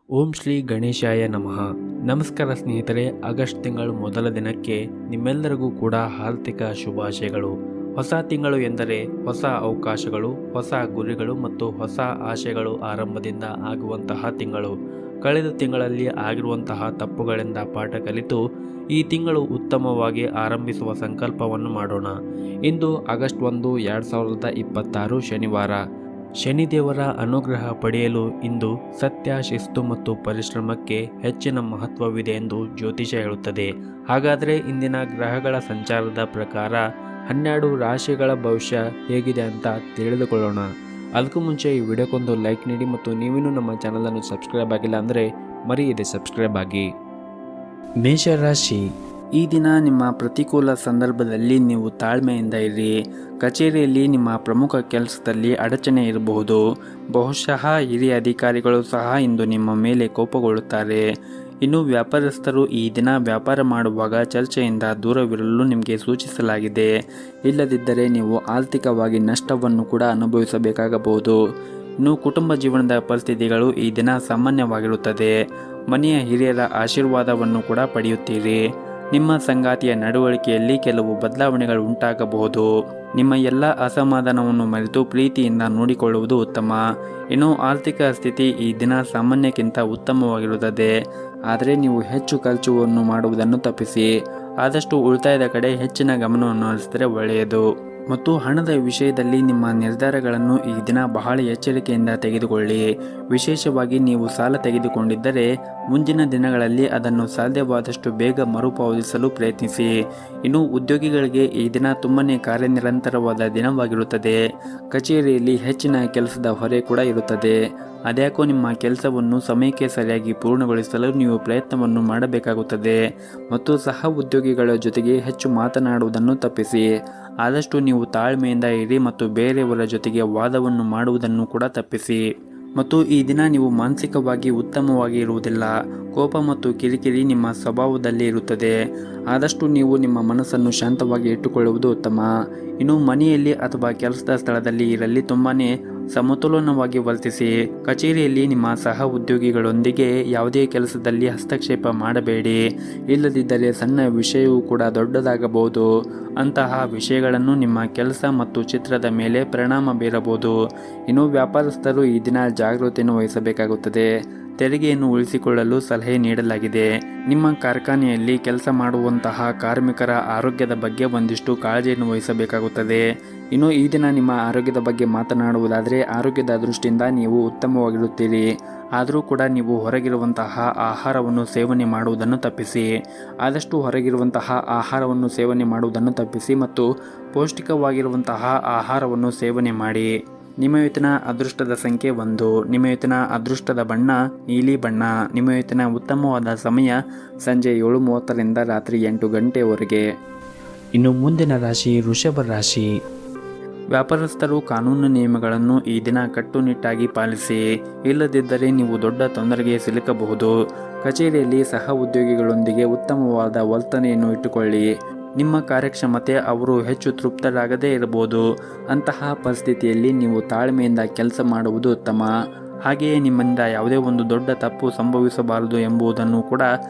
ಓಂ ಶ್ರೀ ಗಣೇಶಾಯ ನಮಃ. ನಮಸ್ಕಾರ ಸ್ನೇಹಿತರೆ, ಆಗಸ್ಟ್ ತಿಂಗಳು ಮೊದಲ ದಿನಕ್ಕೆ ನಿಮ್ಮೆಲ್ಲರಿಗೂ ಕೂಡ ಆರ್ಥಿಕ ಶುಭಾಶಯಗಳು. ಹೊಸ ತಿಂಗಳು ಎಂದರೆ ಹೊಸ ಅವಕಾಶಗಳು, ಹೊಸ ಗುರಿಗಳು ಮತ್ತು ಹೊಸ ಆಶೆಗಳು ಆರಂಭದಿಂದ ಆಗುವಂತಹ ತಿಂಗಳು. ಕಳೆದ ತಿಂಗಳಲ್ಲಿ ಆಗಿರುವಂತಹ ತಪ್ಪುಗಳಿಂದ ಪಾಠ ಕಲಿತು ಈ ತಿಂಗಳು ಉತ್ತಮವಾಗಿ ಆರಂಭಿಸುವ ಸಂಕಲ್ಪವನ್ನು ಮಾಡೋಣ. ಇಂದು ಆಗಸ್ಟ್ 1, 2026 ಶನಿವಾರ. ಶನಿದೇವರ ಅನುಗ್ರಹ ಪಡೆಯಲು ಇಂದು ಸತ್ಯ, ಶಿಸ್ತು ಮತ್ತು ಪರಿಶ್ರಮಕ್ಕೆ ಹೆಚ್ಚಿನ ಮಹತ್ವವಿದೆ ಎಂದು ಜ್ಯೋತಿಷ್ಯ ಹೇಳುತ್ತದೆ. ಹಾಗಾದರೆ ಇಂದಿನ ಗ್ರಹಗಳ ಸಂಚಾರದ ಪ್ರಕಾರ 12 ರಾಶಿಗಳ ಭವಿಷ್ಯ ಹೇಗಿದೆ ಅಂತ ತಿಳಿದುಕೊಳ್ಳೋಣ. ಅದಕ್ಕೂ ಮುಂಚೆ ಈ ವಿಡಿಯೋಕ್ಕೊಂದು ಲೈಕ್ ನೀಡಿ ಮತ್ತು ನೀವಿನ್ನೂ ನಮ್ಮ ಚಾನಲನ್ನು ಸಬ್ಸ್ಕ್ರೈಬ್ ಆಗಿಲ್ಲ ಅಂದರೆ ಮರೆಯದೆ ಸಬ್ಸ್ಕ್ರೈಬ್ ಆಗಿ. ಮೇಷರಾಶಿ. ಈ ದಿನ ನಿಮ್ಮ ಪ್ರತಿಕೂಲ ಸಂದರ್ಭದಲ್ಲಿ ನೀವು ತಾಳ್ಮೆಯಿಂದ ಇರಿ. ಕಚೇರಿಯಲ್ಲಿ ನಿಮ್ಮ ಪ್ರಮುಖ ಕೆಲಸದಲ್ಲಿ ಅಡಚಣೆ ಇರಬಹುದು. ಬಹುಶಃ ಹಿರಿಯ ಅಧಿಕಾರಿಗಳು ಸಹ ಇಂದು ನಿಮ್ಮ ಮೇಲೆ ಕೋಪಗೊಳ್ಳುತ್ತಾರೆ. ಇನ್ನು ವ್ಯಾಪಾರಸ್ಥರು ಈ ದಿನ ವ್ಯಾಪಾರ ಮಾಡುವಾಗ ಚರ್ಚೆಯಿಂದ ದೂರವಿರಲು ನಿಮಗೆ ಸೂಚಿಸಲಾಗಿದೆ. ಇಲ್ಲದಿದ್ದರೆ ನೀವು ಆರ್ಥಿಕವಾಗಿ ನಷ್ಟವನ್ನು ಕೂಡ ಅನುಭವಿಸಬೇಕಾಗಬಹುದು. ಇನ್ನು ಕುಟುಂಬ ಜೀವನದ ಪರಿಸ್ಥಿತಿಗಳು ಈ ದಿನ ಸಾಮಾನ್ಯವಾಗಿರುತ್ತದೆ. ಮನೆಯ ಹಿರಿಯರ ಆಶೀರ್ವಾದವನ್ನು ಕೂಡ ಪಡೆಯುತ್ತೀರಿ. ನಿಮ್ಮ ಸಂಗಾತಿಯ ನಡವಳಿಕೆಯಲ್ಲಿ ಕೆಲವು ಬದಲಾವಣೆಗಳು ಉಂಟಾಗಬಹುದು. ನಿಮ್ಮ ಎಲ್ಲ ಅಸಮಾಧಾನವನ್ನು ಮರೆತು ಪ್ರೀತಿಯಿಂದ ನೋಡಿಕೊಳ್ಳುವುದು ಉತ್ತಮ. ಇನ್ನು ಆರ್ಥಿಕ ಸ್ಥಿತಿ ಈ ದಿನ ಸಾಮಾನ್ಯಕ್ಕಿಂತ ಉತ್ತಮವಾಗಿರುತ್ತದೆ. ಆದರೆ ನೀವು ಹೆಚ್ಚು ಖರ್ಚುವನ್ನು ಮಾಡುವುದನ್ನು ತಪ್ಪಿಸಿ. ಆದಷ್ಟು ಉಳಿತಾಯದ ಕಡೆ ಹೆಚ್ಚಿನ ಗಮನವನ್ನು ಹರಿಸಿದರೆ ಒಳ್ಳೆಯದು. ಮತ್ತು ಹಣದ ವಿಷಯದಲ್ಲಿ ನಿಮ್ಮ ನಿರ್ಧಾರಗಳನ್ನು ಈ ದಿನ ಬಹಳ ಎಚ್ಚರಿಕೆಯಿಂದ ತೆಗೆದುಕೊಳ್ಳಿ. ವಿಶೇಷವಾಗಿ ನೀವು ಸಾಲ ತೆಗೆದುಕೊಂಡಿದ್ದರೆ ಮುಂದಿನ ದಿನಗಳಲ್ಲಿ ಅದನ್ನು ಸಾಧ್ಯವಾದಷ್ಟು ಬೇಗ ಮರುಪಾವತಿಸಲು ಪ್ರಯತ್ನಿಸಿ. ಇನ್ನು ಉದ್ಯೋಗಿಗಳಿಗೆ ಈ ದಿನ ತುಂಬನೇ ಕಾರ್ಯನಿರಂತರವಾದ ದಿನವಾಗಿರುತ್ತದೆ. ಕಚೇರಿಯಲ್ಲಿ ಹೆಚ್ಚಿನ ಕೆಲಸದ ಹೊರೆ ಕೂಡ ಇರುತ್ತದೆ. ಅದ್ಯಾಕೋ ನಿಮ್ಮ ಕೆಲಸವನ್ನು ಸಮಯಕ್ಕೆ ಸರಿಯಾಗಿ ಪೂರ್ಣಗೊಳಿಸಲು ನೀವು ಪ್ರಯತ್ನವನ್ನು ಮಾಡಬೇಕಾಗುತ್ತದೆ. ಮತ್ತು ಸಹ ಉದ್ಯೋಗಿಗಳ ಜೊತೆಗೆ ಹೆಚ್ಚು ಮಾತನಾಡುವುದನ್ನು ತಪ್ಪಿಸಿ. ಆದಷ್ಟು ನೀವು ತಾಳ್ಮೆಯಿಂದ ಇರಿ ಮತ್ತು ಬೇರೆಯವರ ಜೊತೆಗೆ ವಾದವನ್ನು ಮಾಡುವುದನ್ನು ಕೂಡ ತಪ್ಪಿಸಿ. ಮತ್ತು ಈ ದಿನ ನೀವು ಮಾನಸಿಕವಾಗಿ ಉತ್ತಮವಾಗಿ ಇರುವುದಿಲ್ಲ. ಕೋಪ ಮತ್ತು ಕಿರಿಕಿರಿ ನಿಮ್ಮ ಸ್ವಭಾವದಲ್ಲಿ ಇರುತ್ತದೆ. ಆದಷ್ಟು ನೀವು ನಿಮ್ಮ ಮನಸ್ಸನ್ನು ಶಾಂತವಾಗಿ ಇಟ್ಟುಕೊಳ್ಳುವುದು ಉತ್ತಮ. ಇನ್ನು ಮನೆಯಲ್ಲಿ ಅಥವಾ ಕೆಲಸದ ಸ್ಥಳದಲ್ಲಿ ಇರಲಿ ತುಂಬಾನೇ ಸಮತೋಲನವಾಗಿ ವರ್ತಿಸಿ. ಕಚೇರಿಯಲ್ಲಿ ನಿಮ್ಮ ಸಹ ಉದ್ಯೋಗಿಗಳೊಂದಿಗೆ ಯಾವುದೇ ಕೆಲಸದಲ್ಲಿ ಹಸ್ತಕ್ಷೇಪ ಮಾಡಬೇಡಿ. ಇಲ್ಲದಿದ್ದರೆ ಸಣ್ಣ ವಿಷಯವೂ ಕೂಡ ದೊಡ್ಡದಾಗಬಹುದು. ಅಂತಹ ವಿಷಯಗಳನ್ನು ನಿಮ್ಮ ಕೆಲಸ ಮತ್ತು ಚಿತ್ರದ ಮೇಲೆ ಪರಿಣಾಮ ಬೀರಬಹುದು. ಇನ್ನು ವ್ಯಾಪಾರಸ್ಥರು ಈ ದಿನ ಜಾಗೃತಿಯನ್ನು ವಹಿಸಬೇಕಾಗುತ್ತದೆ. ತೆರಿಗೆಯನ್ನು ಉಳಿಸಿಕೊಳ್ಳಲು ಸಲಹೆ ನೀಡಲಾಗಿದೆ. ನಿಮ್ಮ ಕಾರ್ಖಾನೆಯಲ್ಲಿ ಕೆಲಸ ಮಾಡುವಂತಹ ಕಾರ್ಮಿಕರ ಆರೋಗ್ಯದ ಬಗ್ಗೆ ಒಂದಿಷ್ಟು ಕಾಳಜಿಯನ್ನು ವಹಿಸಬೇಕಾಗುತ್ತದೆ. ಇನ್ನು ಈ ದಿನ ನಿಮ್ಮ ಆರೋಗ್ಯದ ಬಗ್ಗೆ ಮಾತನಾಡುವುದಾದರೆ ಆರೋಗ್ಯದ ದೃಷ್ಟಿಯಿಂದ ನೀವು ಉತ್ತಮವಾಗಿರುತ್ತೀರಿ. ಆದರೂ ಕೂಡ ನೀವು ಹೊರಗಿರುವಂತಹ ಆಹಾರವನ್ನು ಸೇವನೆ ಮಾಡುವುದನ್ನು ತಪ್ಪಿಸಿ. ಆದಷ್ಟು ಹೊರಗಿರುವಂತಹ ಆಹಾರವನ್ನು ಸೇವನೆ ಮಾಡುವುದನ್ನು ತಪ್ಪಿಸಿ ಮತ್ತು ಪೌಷ್ಟಿಕವಾಗಿರುವಂತಹ ಆಹಾರವನ್ನು ಸೇವನೆ ಮಾಡಿ. ನಿಮ್ಮ ಇವತ್ತಿನ ಅದೃಷ್ಟದ ಸಂಖ್ಯೆ 1. ನಿಮ್ಮ ಇವತ್ತಿನ ಅದೃಷ್ಟದ ಬಣ್ಣ ನೀಲಿ ಬಣ್ಣ. ನಿಮ್ಮ ಇವತ್ತಿನ ಉತ್ತಮವಾದ ಸಮಯ ಸಂಜೆ 7:30ರಿಂದ ರಾತ್ರಿ 8 ಗಂಟೆವರೆಗೆ. ಇನ್ನು ಮುಂದಿನ ರಾಶಿ ವೃಷಭ ರಾಶಿ. ವ್ಯಾಪಾರಸ್ಥರು ಕಾನೂನು ನಿಯಮಗಳನ್ನು ಈ ದಿನ ಕಟ್ಟುನಿಟ್ಟಾಗಿ ಪಾಲಿಸಿ. ಇಲ್ಲದಿದ್ದರೆ ನೀವು ದೊಡ್ಡ ತೊಂದರೆಗೆ ಸಿಲುಕಬಹುದು. ಕಚೇರಿಯಲ್ಲಿ ಸಹ ಉದ್ಯೋಗಿಗಳೊಂದಿಗೆ ಉತ್ತಮವಾದ ವರ್ತನೆಯನ್ನು ಇಟ್ಟುಕೊಳ್ಳಿ. ನಿಮ್ಮ ಕಾರ್ಯಕ್ಷಮತೆ ಅವರು ಹೆಚ್ಚು ತೃಪ್ತರಾಗದೇ ಇರಬಹುದು. ಅಂತಹ ಪರಿಸ್ಥಿತಿಯಲ್ಲಿ ನೀವು ತಾಳ್ಮೆಯಿಂದ ಕೆಲಸ ಮಾಡುವುದು ಉತ್ತಮ. ಹಾಗೆಯೇ ನಿಮ್ಮಿಂದ ಯಾವುದೇ ಒಂದು ದೊಡ್ಡ ತಪ್ಪು ಸಂಭವಿಸಬಾರದು ಎಂಬುದನ್ನು ಕೂಡ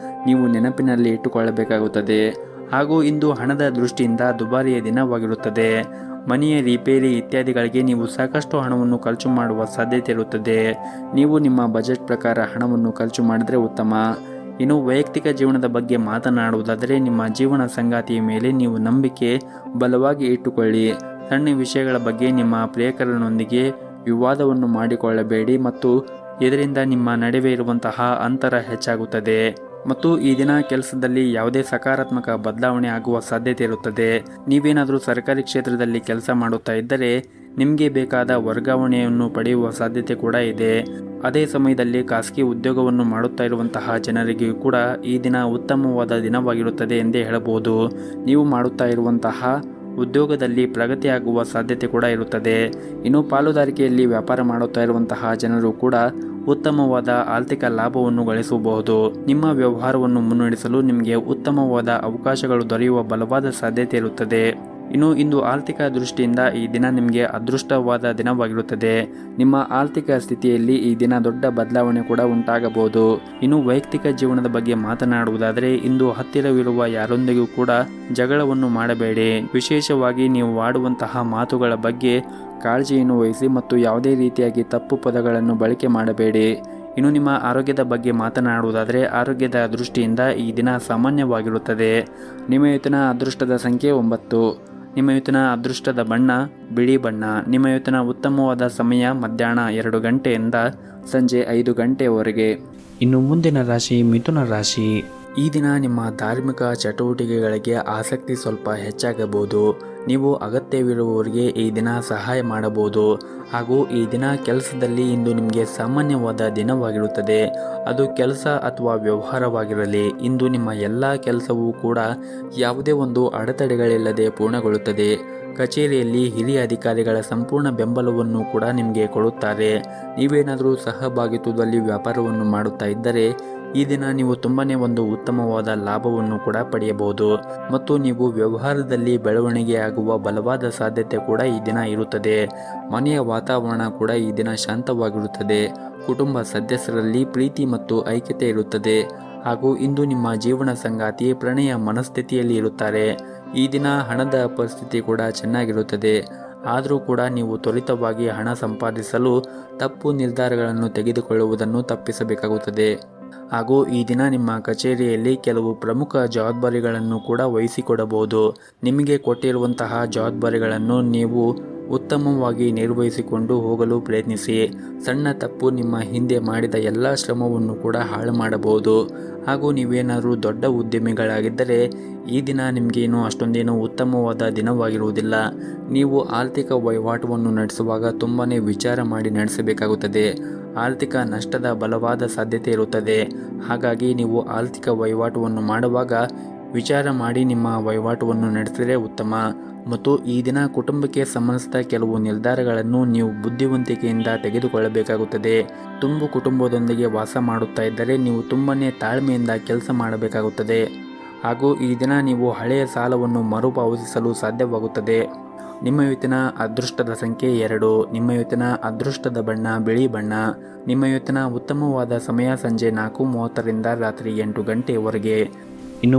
ನೀವು ನೆನಪಿನಲ್ಲಿ ಇಟ್ಟುಕೊಳ್ಳಬೇಕಾಗುತ್ತದೆ. ಹಾಗೂ ಇಂದು ಹಣದ ದೃಷ್ಟಿಯಿಂದ ದುಬಾರಿಯ ದಿನವಾಗಿರುತ್ತದೆ. ಮನೆಯ ರಿಪೇರಿ ಇತ್ಯಾದಿಗಳಿಗೆ ನೀವು ಸಾಕಷ್ಟು ಹಣವನ್ನು ಖರ್ಚು ಮಾಡುವ ಸಾಧ್ಯತೆ ಇರುತ್ತದೆ. ನೀವು ನಿಮ್ಮ ಬಜೆಟ್ ಪ್ರಕಾರ ಹಣವನ್ನು ಖರ್ಚು ಮಾಡಿದರೆ ಉತ್ತಮ. ಇನ್ನು ವೈಯಕ್ತಿಕ ಜೀವನದ ಬಗ್ಗೆ ಮಾತನಾಡುವುದಾದರೆ ನಿಮ್ಮ ಜೀವನ ಸಂಗಾತಿಯ ಮೇಲೆ ನೀವು ನಂಬಿಕೆ ಬಲವಾಗಿ ಇಟ್ಟುಕೊಳ್ಳಿ. ಸಣ್ಣ ವಿಷಯಗಳ ಬಗ್ಗೆ ನಿಮ್ಮ ಪ್ರಿಯಕರನೊಂದಿಗೆ ವಿವಾದವನ್ನು ಮಾಡಿಕೊಳ್ಳಬೇಡಿ ಮತ್ತು ಇದರಿಂದ ನಿಮ್ಮ ನಡುವೆ ಇರುವಂತಹ ಅಂತರ ಹೆಚ್ಚಾಗುತ್ತದೆ. ಮತ್ತು ಈ ದಿನ ಕೆಲಸದಲ್ಲಿ ಯಾವುದೇ ಸಕಾರಾತ್ಮಕ ಬದಲಾವಣೆ ಆಗುವ ಸಾಧ್ಯತೆ ಇರುತ್ತದೆ. ನೀವೇನಾದರೂ ಸರ್ಕಾರಿ ಕ್ಷೇತ್ರದಲ್ಲಿ ಕೆಲಸ ಮಾಡುತ್ತಾ ಇದ್ದರೆ ನಿಮಗೆ ಬೇಕಾದ ವರ್ಗಾವಣೆಯನ್ನು ಪಡೆಯುವ ಸಾಧ್ಯತೆ ಕೂಡ ಇದೆ. ಅದೇ ಸಮಯದಲ್ಲಿ ಖಾಸಗಿ ಉದ್ಯೋಗವನ್ನು ಮಾಡುತ್ತಾ ಇರುವಂತಹ ಜನರಿಗೂ ಕೂಡ ಈ ದಿನ ಉತ್ತಮವಾದ ದಿನವಾಗಿರುತ್ತದೆ ಎಂದೇ ಹೇಳಬಹುದು. ನೀವು ಮಾಡುತ್ತಾ ಇರುವಂತಹ ಉದ್ಯೋಗದಲ್ಲಿ ಪ್ರಗತಿಯಾಗುವ ಸಾಧ್ಯತೆ ಕೂಡ ಇರುತ್ತದೆ. ಇನ್ನು ಪಾಲುದಾರಿಕೆಯಲ್ಲಿ ವ್ಯಾಪಾರ ಮಾಡುತ್ತಾ ಇರುವಂತಹ ಜನರು ಕೂಡ ಉತ್ತಮವಾದ ಆರ್ಥಿಕ ಲಾಭವನ್ನು ಗಳಿಸಬಹುದು. ನಿಮ್ಮ ವ್ಯವಹಾರವನ್ನು ಮುನ್ನಡೆಸಲು ನಿಮಗೆ ಉತ್ತಮವಾದ ಅವಕಾಶಗಳು ದೊರೆಯುವ ಬಲವಾದ ಸಾಧ್ಯತೆ ಇರುತ್ತದೆ. ಇಂದು ಆರ್ಥಿಕ ದೃಷ್ಟಿಯಿಂದ ಈ ದಿನ ನಿಮಗೆ ಅದೃಷ್ಟವಾದ ದಿನವಾಗಿರುತ್ತದೆ. ನಿಮ್ಮ ಆರ್ಥಿಕ ಸ್ಥಿತಿಯಲ್ಲಿ ಈ ದಿನ ದೊಡ್ಡ ಬದಲಾವಣೆ ಕೂಡ ಉಂಟಾಗಬಹುದು. ವೈಯಕ್ತಿಕ ಜೀವನದ ಬಗ್ಗೆ ಮಾತನಾಡುವುದಾದರೆ ಇಂದು ಹತ್ತಿರವಿರುವ ಯಾರೊಂದಿಗೂ ಕೂಡ ಜಗಳವನ್ನು ಮಾಡಬೇಡಿ. ವಿಶೇಷವಾಗಿ ನೀವು ಆಡುವಂತಹ ಮಾತುಗಳ ಬಗ್ಗೆ ಕಾಳಜಿಯನ್ನು ವಹಿಸಿ ಮತ್ತು ಯಾವುದೇ ರೀತಿಯಾಗಿ ತಪ್ಪು ಪದಗಳನ್ನು ಬಳಕೆ ಮಾಡಬೇಡಿ. ನಿಮ್ಮ ಆರೋಗ್ಯದ ಬಗ್ಗೆ ಮಾತನಾಡುವುದಾದರೆ ಆರೋಗ್ಯದ ದೃಷ್ಟಿಯಿಂದ ಈ ದಿನ ಸಾಮಾನ್ಯವಾಗಿರುತ್ತದೆ. ನಿಮ್ಮ ಇವತ್ತಿನ ಅದೃಷ್ಟದ ಸಂಖ್ಯೆ 9. ನಿಮ್ಮ ಇವತ್ತಿನ ಅದೃಷ್ಟದ ಬಣ್ಣ ಬಿಳಿ ಬಣ್ಣ. ನಿಮ್ಮ ಇವತ್ತಿನ ಉತ್ತಮವಾದ ಸಮಯ ಮಧ್ಯಾಹ್ನ 2 ಗಂಟೆಯಿಂದ ಸಂಜೆ 5 ಗಂಟೆಯವರೆಗೆ. ಮುಂದಿನ ರಾಶಿ ಮಿಥುನ ರಾಶಿ. ಈ ದಿನ ನಿಮ್ಮ ಧಾರ್ಮಿಕ ಚಟುವಟಿಕೆಗಳಿಗೆ ಆಸಕ್ತಿ ಸ್ವಲ್ಪ ಹೆಚ್ಚಾಗಬಹುದು. ನೀವು ಅಗತ್ಯವಿರುವವರಿಗೆ ಈ ದಿನ ಸಹಾಯ ಮಾಡಬಹುದು. ಹಾಗೂ ಈ ದಿನ ಕೆಲಸದಲ್ಲಿ ಇಂದು ನಿಮಗೆ ಸಾಮಾನ್ಯವಾದ ದಿನವಾಗಿರುತ್ತದೆ. ಅದು ಕೆಲಸ ಅಥವಾ ವ್ಯವಹಾರವಾಗಿರಲಿ, ಇಂದು ನಿಮ್ಮ ಎಲ್ಲ ಕೆಲಸವೂ ಕೂಡ ಯಾವುದೇ ಒಂದು ಅಡೆತಡೆಗಳಿಲ್ಲದೆ ಪೂರ್ಣಗೊಳ್ಳುತ್ತದೆ. ಕಚೇರಿಯಲ್ಲಿ ಹಿರಿಯ ಅಧಿಕಾರಿಗಳ ಸಂಪೂರ್ಣ ಬೆಂಬಲವನ್ನು ಕೂಡ ನಿಮಗೆ ಕೊಡುತ್ತಾರೆ. ನೀವೇನಾದರೂ ಸಹಭಾಗಿತ್ವದಲ್ಲಿ ವ್ಯಾಪಾರವನ್ನು ಮಾಡುತ್ತಾ ಇದ್ದರೆ ಈ ದಿನ ನೀವು ತುಂಬಾನೇ ಒಂದು ಉತ್ತಮವಾದ ಲಾಭವನ್ನು ಕೂಡ ಪಡೆಯಬಹುದು. ಮತ್ತು ನೀವು ವ್ಯವಹಾರದಲ್ಲಿ ಬೆಳವಣಿಗೆ ಆಗುವ ಬಲವಾದ ಸಾಧ್ಯತೆ ಕೂಡ ಈ ದಿನ ಇರುತ್ತದೆ. ಮನೆಯ ವಾತಾವರಣ ಕೂಡ ಈ ದಿನ ಶಾಂತವಾಗಿರುತ್ತದೆ. ಕುಟುಂಬ ಸದಸ್ಯರಲ್ಲಿ ಪ್ರೀತಿ ಮತ್ತು ಐಕ್ಯತೆ ಇರುತ್ತದೆ. ಹಾಗೂ ಇಂದು ನಿಮ್ಮ ಜೀವನ ಸಂಗಾತಿ ಪ್ರಣಯ ಮನಸ್ಥಿತಿಯಲ್ಲಿ ಇರುತ್ತಾರೆ. ಈ ದಿನ ಹಣದ ಪರಿಸ್ಥಿತಿ ಕೂಡ ಚೆನ್ನಾಗಿರುತ್ತದೆ. ಆದರೂ ಕೂಡ ನೀವು ತ್ವರಿತವಾಗಿ ಹಣ ಸಂಪಾದಿಸಲು ತಪ್ಪು ನಿರ್ಧಾರಗಳನ್ನು ತೆಗೆದುಕೊಳ್ಳುವುದನ್ನು ತಪ್ಪಿಸಬೇಕಾಗುತ್ತದೆ. ಹಾಗೂ ಈ ದಿನ ನಿಮ್ಮ ಕಚೇರಿಯಲ್ಲಿ ಕೆಲವು ಪ್ರಮುಖ ಜವಾಬ್ದಾರಿಗಳನ್ನು ಕೂಡ ವಹಿಸಿಕೊಡಬಹುದು. ನಿಮಗೆ ಕೊಟ್ಟಿರುವಂತಹ ಜವಾಬ್ದಾರಿಗಳನ್ನು ನೀವು ಉತ್ತಮವಾಗಿ ನಿರ್ವಹಿಸಿಕೊಂಡು ಹೋಗಲು ಪ್ರಯತ್ನಿಸಿ. ಸಣ್ಣ ತಪ್ಪು ನಿಮ್ಮ ಹಿಂದೆ ಮಾಡಿದ ಎಲ್ಲ ಶ್ರಮವನ್ನು ಕೂಡ ಹಾಳು ಮಾಡಬಹುದು. ಹಾಗೂ ನೀವೇನಾದರೂ ದೊಡ್ಡ ಉದ್ಯಮಿಗಳಾಗಿದ್ದರೆ ಈ ದಿನ ನಿಮಗೇನು ಅಷ್ಟೊಂದೇನು ಉತ್ತಮವಾದ ದಿನವಾಗಿರುವುದಿಲ್ಲ. ನೀವು ಆರ್ಥಿಕ ವಹಿವಾಟವನ್ನು ನಡೆಸುವಾಗ ತುಂಬಾ ವಿಚಾರ ಮಾಡಿ ನಡೆಸಬೇಕಾಗುತ್ತದೆ. ಆರ್ಥಿಕ ನಷ್ಟದ ಬಲವಾದ ಸಾಧ್ಯತೆ ಇರುತ್ತದೆ. ಹಾಗಾಗಿ ನೀವು ಆರ್ಥಿಕ ವಹಿವಾಟವನ್ನು ಮಾಡುವಾಗ ವಿಚಾರ ಮಾಡಿ ನಿಮ್ಮ ವಹಿವಾಟವನ್ನು ನಡೆಸಿದರೆ ಉತ್ತಮ. ಮತ್ತು ಈ ದಿನ ಕುಟುಂಬಕ್ಕೆ ಸಂಬಂಧಿಸಿದ ಕೆಲವು ನಿರ್ಧಾರಗಳನ್ನು ನೀವು ಬುದ್ಧಿವಂತಿಕೆಯಿಂದ ತೆಗೆದುಕೊಳ್ಳಬೇಕಾಗುತ್ತದೆ. ತುಂಬು ಕುಟುಂಬದೊಂದಿಗೆ ವಾಸ ಮಾಡುತ್ತಾ ಇದ್ದರೆ ನೀವು ತುಂಬನೇ ತಾಳ್ಮೆಯಿಂದ ಕೆಲಸ ಮಾಡಬೇಕಾಗುತ್ತದೆ. ಹಾಗೂ ಈ ದಿನ ನೀವು ಹಳೆಯ ಸಾಲವನ್ನು ಮರುಪಾವತಿಸಲು ಸಾಧ್ಯವಾಗುತ್ತದೆ. ನಿಮ್ಮ ಇವತ್ತಿನ ಅದೃಷ್ಟದ ಸಂಖ್ಯೆ 2. ನಿಮ್ಮ ಇವತ್ತಿನ ಅದೃಷ್ಟದ ಬಣ್ಣ ಬಿಳಿ ಬಣ್ಣ. ನಿಮ್ಮ ಇವತ್ತಿನ ಉತ್ತಮವಾದ ಸಮಯ ಸಂಜೆ 4:30ರಿಂದ ರಾತ್ರಿ 8 ಗಂಟೆಯವರೆಗೆ.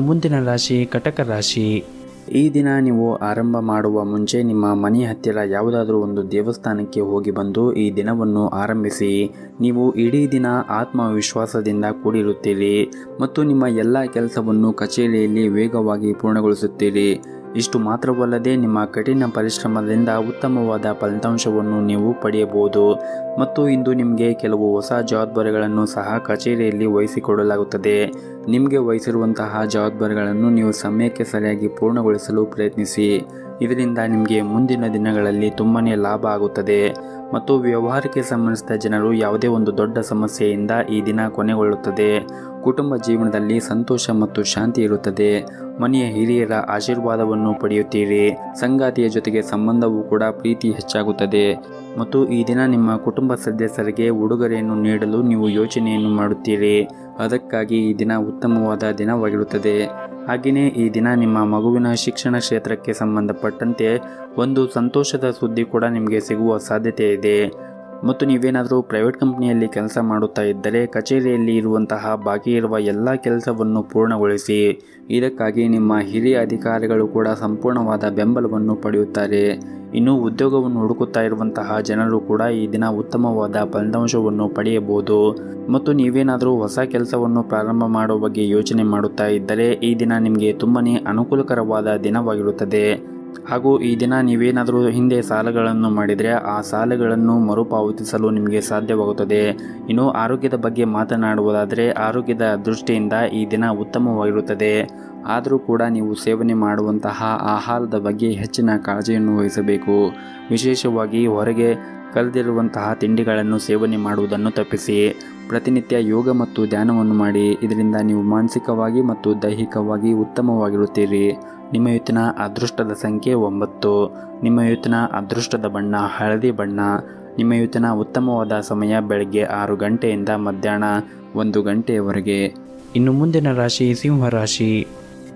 ಮುಂದಿನ ರಾಶಿ ಕಟಕ ರಾಶಿ. ಈ ದಿನ ನೀವು ಆರಂಭ ಮಾಡುವ ಮುಂಚೆ ನಿಮ್ಮ ಮನೆ ಹತ್ತಿರ ಯಾವುದಾದ್ರೂ ಒಂದು ದೇವಸ್ಥಾನಕ್ಕೆ ಹೋಗಿ ಬಂದು ಈ ದಿನವನ್ನು ಆರಂಭಿಸಿ. ನೀವು ಇಡೀ ದಿನ ಆತ್ಮವಿಶ್ವಾಸದಿಂದ ಕೂಡಿರುತ್ತೀರಿ ಮತ್ತು ನಿಮ್ಮ ಎಲ್ಲ ಕೆಲಸವನ್ನು ಕಚೇರಿಯಲ್ಲಿ ವೇಗವಾಗಿ ಪೂರ್ಣಗೊಳಿಸುತ್ತೀರಿ. ಇಷ್ಟು ಮಾತ್ರವಲ್ಲದೆ ನಿಮ್ಮ ಕಠಿಣ ಪರಿಶ್ರಮದಿಂದ ಉತ್ತಮವಾದ ಫಲಿತಾಂಶವನ್ನು ನೀವು ಪಡೆಯಬಹುದು. ಮತ್ತು ಇಂದು ನಿಮಗೆ ಕೆಲವು ಹೊಸ ಜವಾಬ್ದಾರಿಗಳನ್ನು ಸಹ ಕಚೇರಿಯಲ್ಲಿ ವಹಿಸಿಕೊಡಲಾಗುತ್ತದೆ. ನಿಮಗೆ ವಹಿಸಿರುವಂತಹ ಜವಾಬ್ದಾರಿಗಳನ್ನು ನೀವು ಸಮಯಕ್ಕೆ ಸರಿಯಾಗಿ ಪೂರ್ಣಗೊಳಿಸಲು ಪ್ರಯತ್ನಿಸಿ. ಇದರಿಂದ ನಿಮಗೆ ಮುಂದಿನ ದಿನಗಳಲ್ಲಿ ತುಂಬಾ ಲಾಭ ಆಗುತ್ತದೆ. ಮತ್ತು ವ್ಯವಹಾರಕ್ಕೆ ಸಂಬಂಧಿಸಿದ ಜನರು ಯಾವುದೇ ಒಂದು ದೊಡ್ಡ ಸಮಸ್ಯೆಯಿಂದ ಈ ದಿನ ಕೊನೆಗೊಳ್ಳುತ್ತದೆ. ಕುಟುಂಬ ಜೀವನದಲ್ಲಿ ಸಂತೋಷ ಮತ್ತು ಶಾಂತಿ ಇರುತ್ತದೆ. ಮನೆಯ ಹಿರಿಯರ ಆಶೀರ್ವಾದವನ್ನು ಪಡೆಯುತ್ತೀರಿ. ಸಂಗಾತಿಯ ಜೊತೆಗೆ ಸಂಬಂಧವೂ ಕೂಡ ಪ್ರೀತಿ ಹೆಚ್ಚಾಗುತ್ತದೆ. ಮತ್ತು ಈ ದಿನ ನಿಮ್ಮ ಕುಟುಂಬ ಸದಸ್ಯರಿಗೆ ಉಡುಗೊರೆಯನ್ನು ನೀಡಲು ನೀವು ಯೋಚನೆಯನ್ನು ಮಾಡುತ್ತೀರಿ. ಅದಕ್ಕಾಗಿ ಈ ದಿನ ಉತ್ತಮವಾದ ದಿನವಾಗಿರುತ್ತದೆ. ಹಾಗೆಯೇ ಈ ದಿನ ನಿಮ್ಮ ಮಗುವಿನ ಶಿಕ್ಷಣ ಕ್ಷೇತ್ರಕ್ಕೆ ಸಂಬಂಧಪಟ್ಟಂತೆ ಒಂದು ಸಂತೋಷದ ಸುದ್ದಿ ಕೂಡ ನಿಮಗೆ ಸಿಗುವ ಸಾಧ್ಯತೆ ಇದೆ. ಮತ್ತು ನೀವೇನಾದರೂ ಪ್ರೈವೇಟ್ ಕಂಪನಿಯಲ್ಲಿ ಕೆಲಸ ಮಾಡುತ್ತಾ ಇದ್ದರೆ ಕಚೇರಿಯಲ್ಲಿ ಇರುವಂತಹ ಬಾಕಿ ಇರುವ ಎಲ್ಲ ಕೆಲಸವನ್ನು ಪೂರ್ಣಗೊಳಿಸಿ. ಇದಕ್ಕಾಗಿ ನಿಮ್ಮ ಹಿರಿಯ ಅಧಿಕಾರಿಗಳು ಕೂಡ ಸಂಪೂರ್ಣವಾದ ಬೆಂಬಲವನ್ನು ಪಡೆಯುತ್ತಾರೆ. ಇನ್ನು ಉದ್ಯೋಗವನ್ನು ಹುಡುಕುತ್ತಾ ಇರುವಂತಹ ಜನರು ಕೂಡ ಈ ದಿನ ಉತ್ತಮವಾದ ಫಲಿತಾಂಶವನ್ನು ಪಡೆಯಬಹುದು. ಮತ್ತು ನೀವೇನಾದರೂ ಹೊಸ ಕೆಲಸವನ್ನು ಪ್ರಾರಂಭ ಮಾಡುವ ಬಗ್ಗೆ ಯೋಚನೆ ಮಾಡುತ್ತಾ ಇದ್ದರೆ ಈ ದಿನ ನಿಮಗೆ ತುಂಬನೇ ಅನುಕೂಲಕರವಾದ ದಿನವಾಗಿರುತ್ತದೆ. ಹಾಗೂ ಈ ದಿನ ನೀವೇನಾದರೂ ಹಿಂದೆ ಸಾಲಗಳನ್ನು ಮಾಡಿದರೆ ಆ ಸಾಲಗಳನ್ನು ಮರುಪಾವತಿಸಲು ನಿಮಗೆ ಸಾಧ್ಯವಾಗುತ್ತದೆ. ಇನ್ನು ಆರೋಗ್ಯದ ಬಗ್ಗೆ ಮಾತನಾಡುವುದಾದರೆ ಆರೋಗ್ಯದ ದೃಷ್ಟಿಯಿಂದ ಈ ದಿನ ಉತ್ತಮವಾಗಿರುತ್ತದೆ. ಆದರೂ ಕೂಡ ನೀವು ಸೇವನೆ ಮಾಡುವಂತಹ ಆಹಾರದ ಬಗ್ಗೆ ಹೆಚ್ಚಿನ ಕಾಳಜಿಯನ್ನು ವಹಿಸಬೇಕು. ವಿಶೇಷವಾಗಿ ಹೊರಗೆ ಕರೆದಿರುವಂತಹ ತಿಂಡಿಗಳನ್ನು ಸೇವನೆ ಮಾಡುವುದನ್ನು ತಪ್ಪಿಸಿ. ಪ್ರತಿನಿತ್ಯ ಯೋಗ ಮತ್ತು ಧ್ಯಾನವನ್ನು ಮಾಡಿ. ಇದರಿಂದ ನೀವು ಮಾನಸಿಕವಾಗಿ ಮತ್ತು ದೈಹಿಕವಾಗಿ ಉತ್ತಮವಾಗಿರುತ್ತೀರಿ. ನಿಮ್ಮ ಇವತ್ತಿನ ಅದೃಷ್ಟದ ಸಂಖ್ಯೆ 9. ನಿಮ್ಮ ಇವತ್ತಿನ ಅದೃಷ್ಟದ ಬಣ್ಣ ಹಳದಿ ಬಣ್ಣ. ನಿಮ್ಮ ಇವತ್ತಿನ ಉತ್ತಮವಾದ ಸಮಯ ಬೆಳಗ್ಗೆ 6 ಗಂಟೆಯಿಂದ ಮಧ್ಯಾಹ್ನ 1 ಗಂಟೆಯವರೆಗೆ. ಮುಂದಿನ ರಾಶಿ ಸಿಂಹ ರಾಶಿ.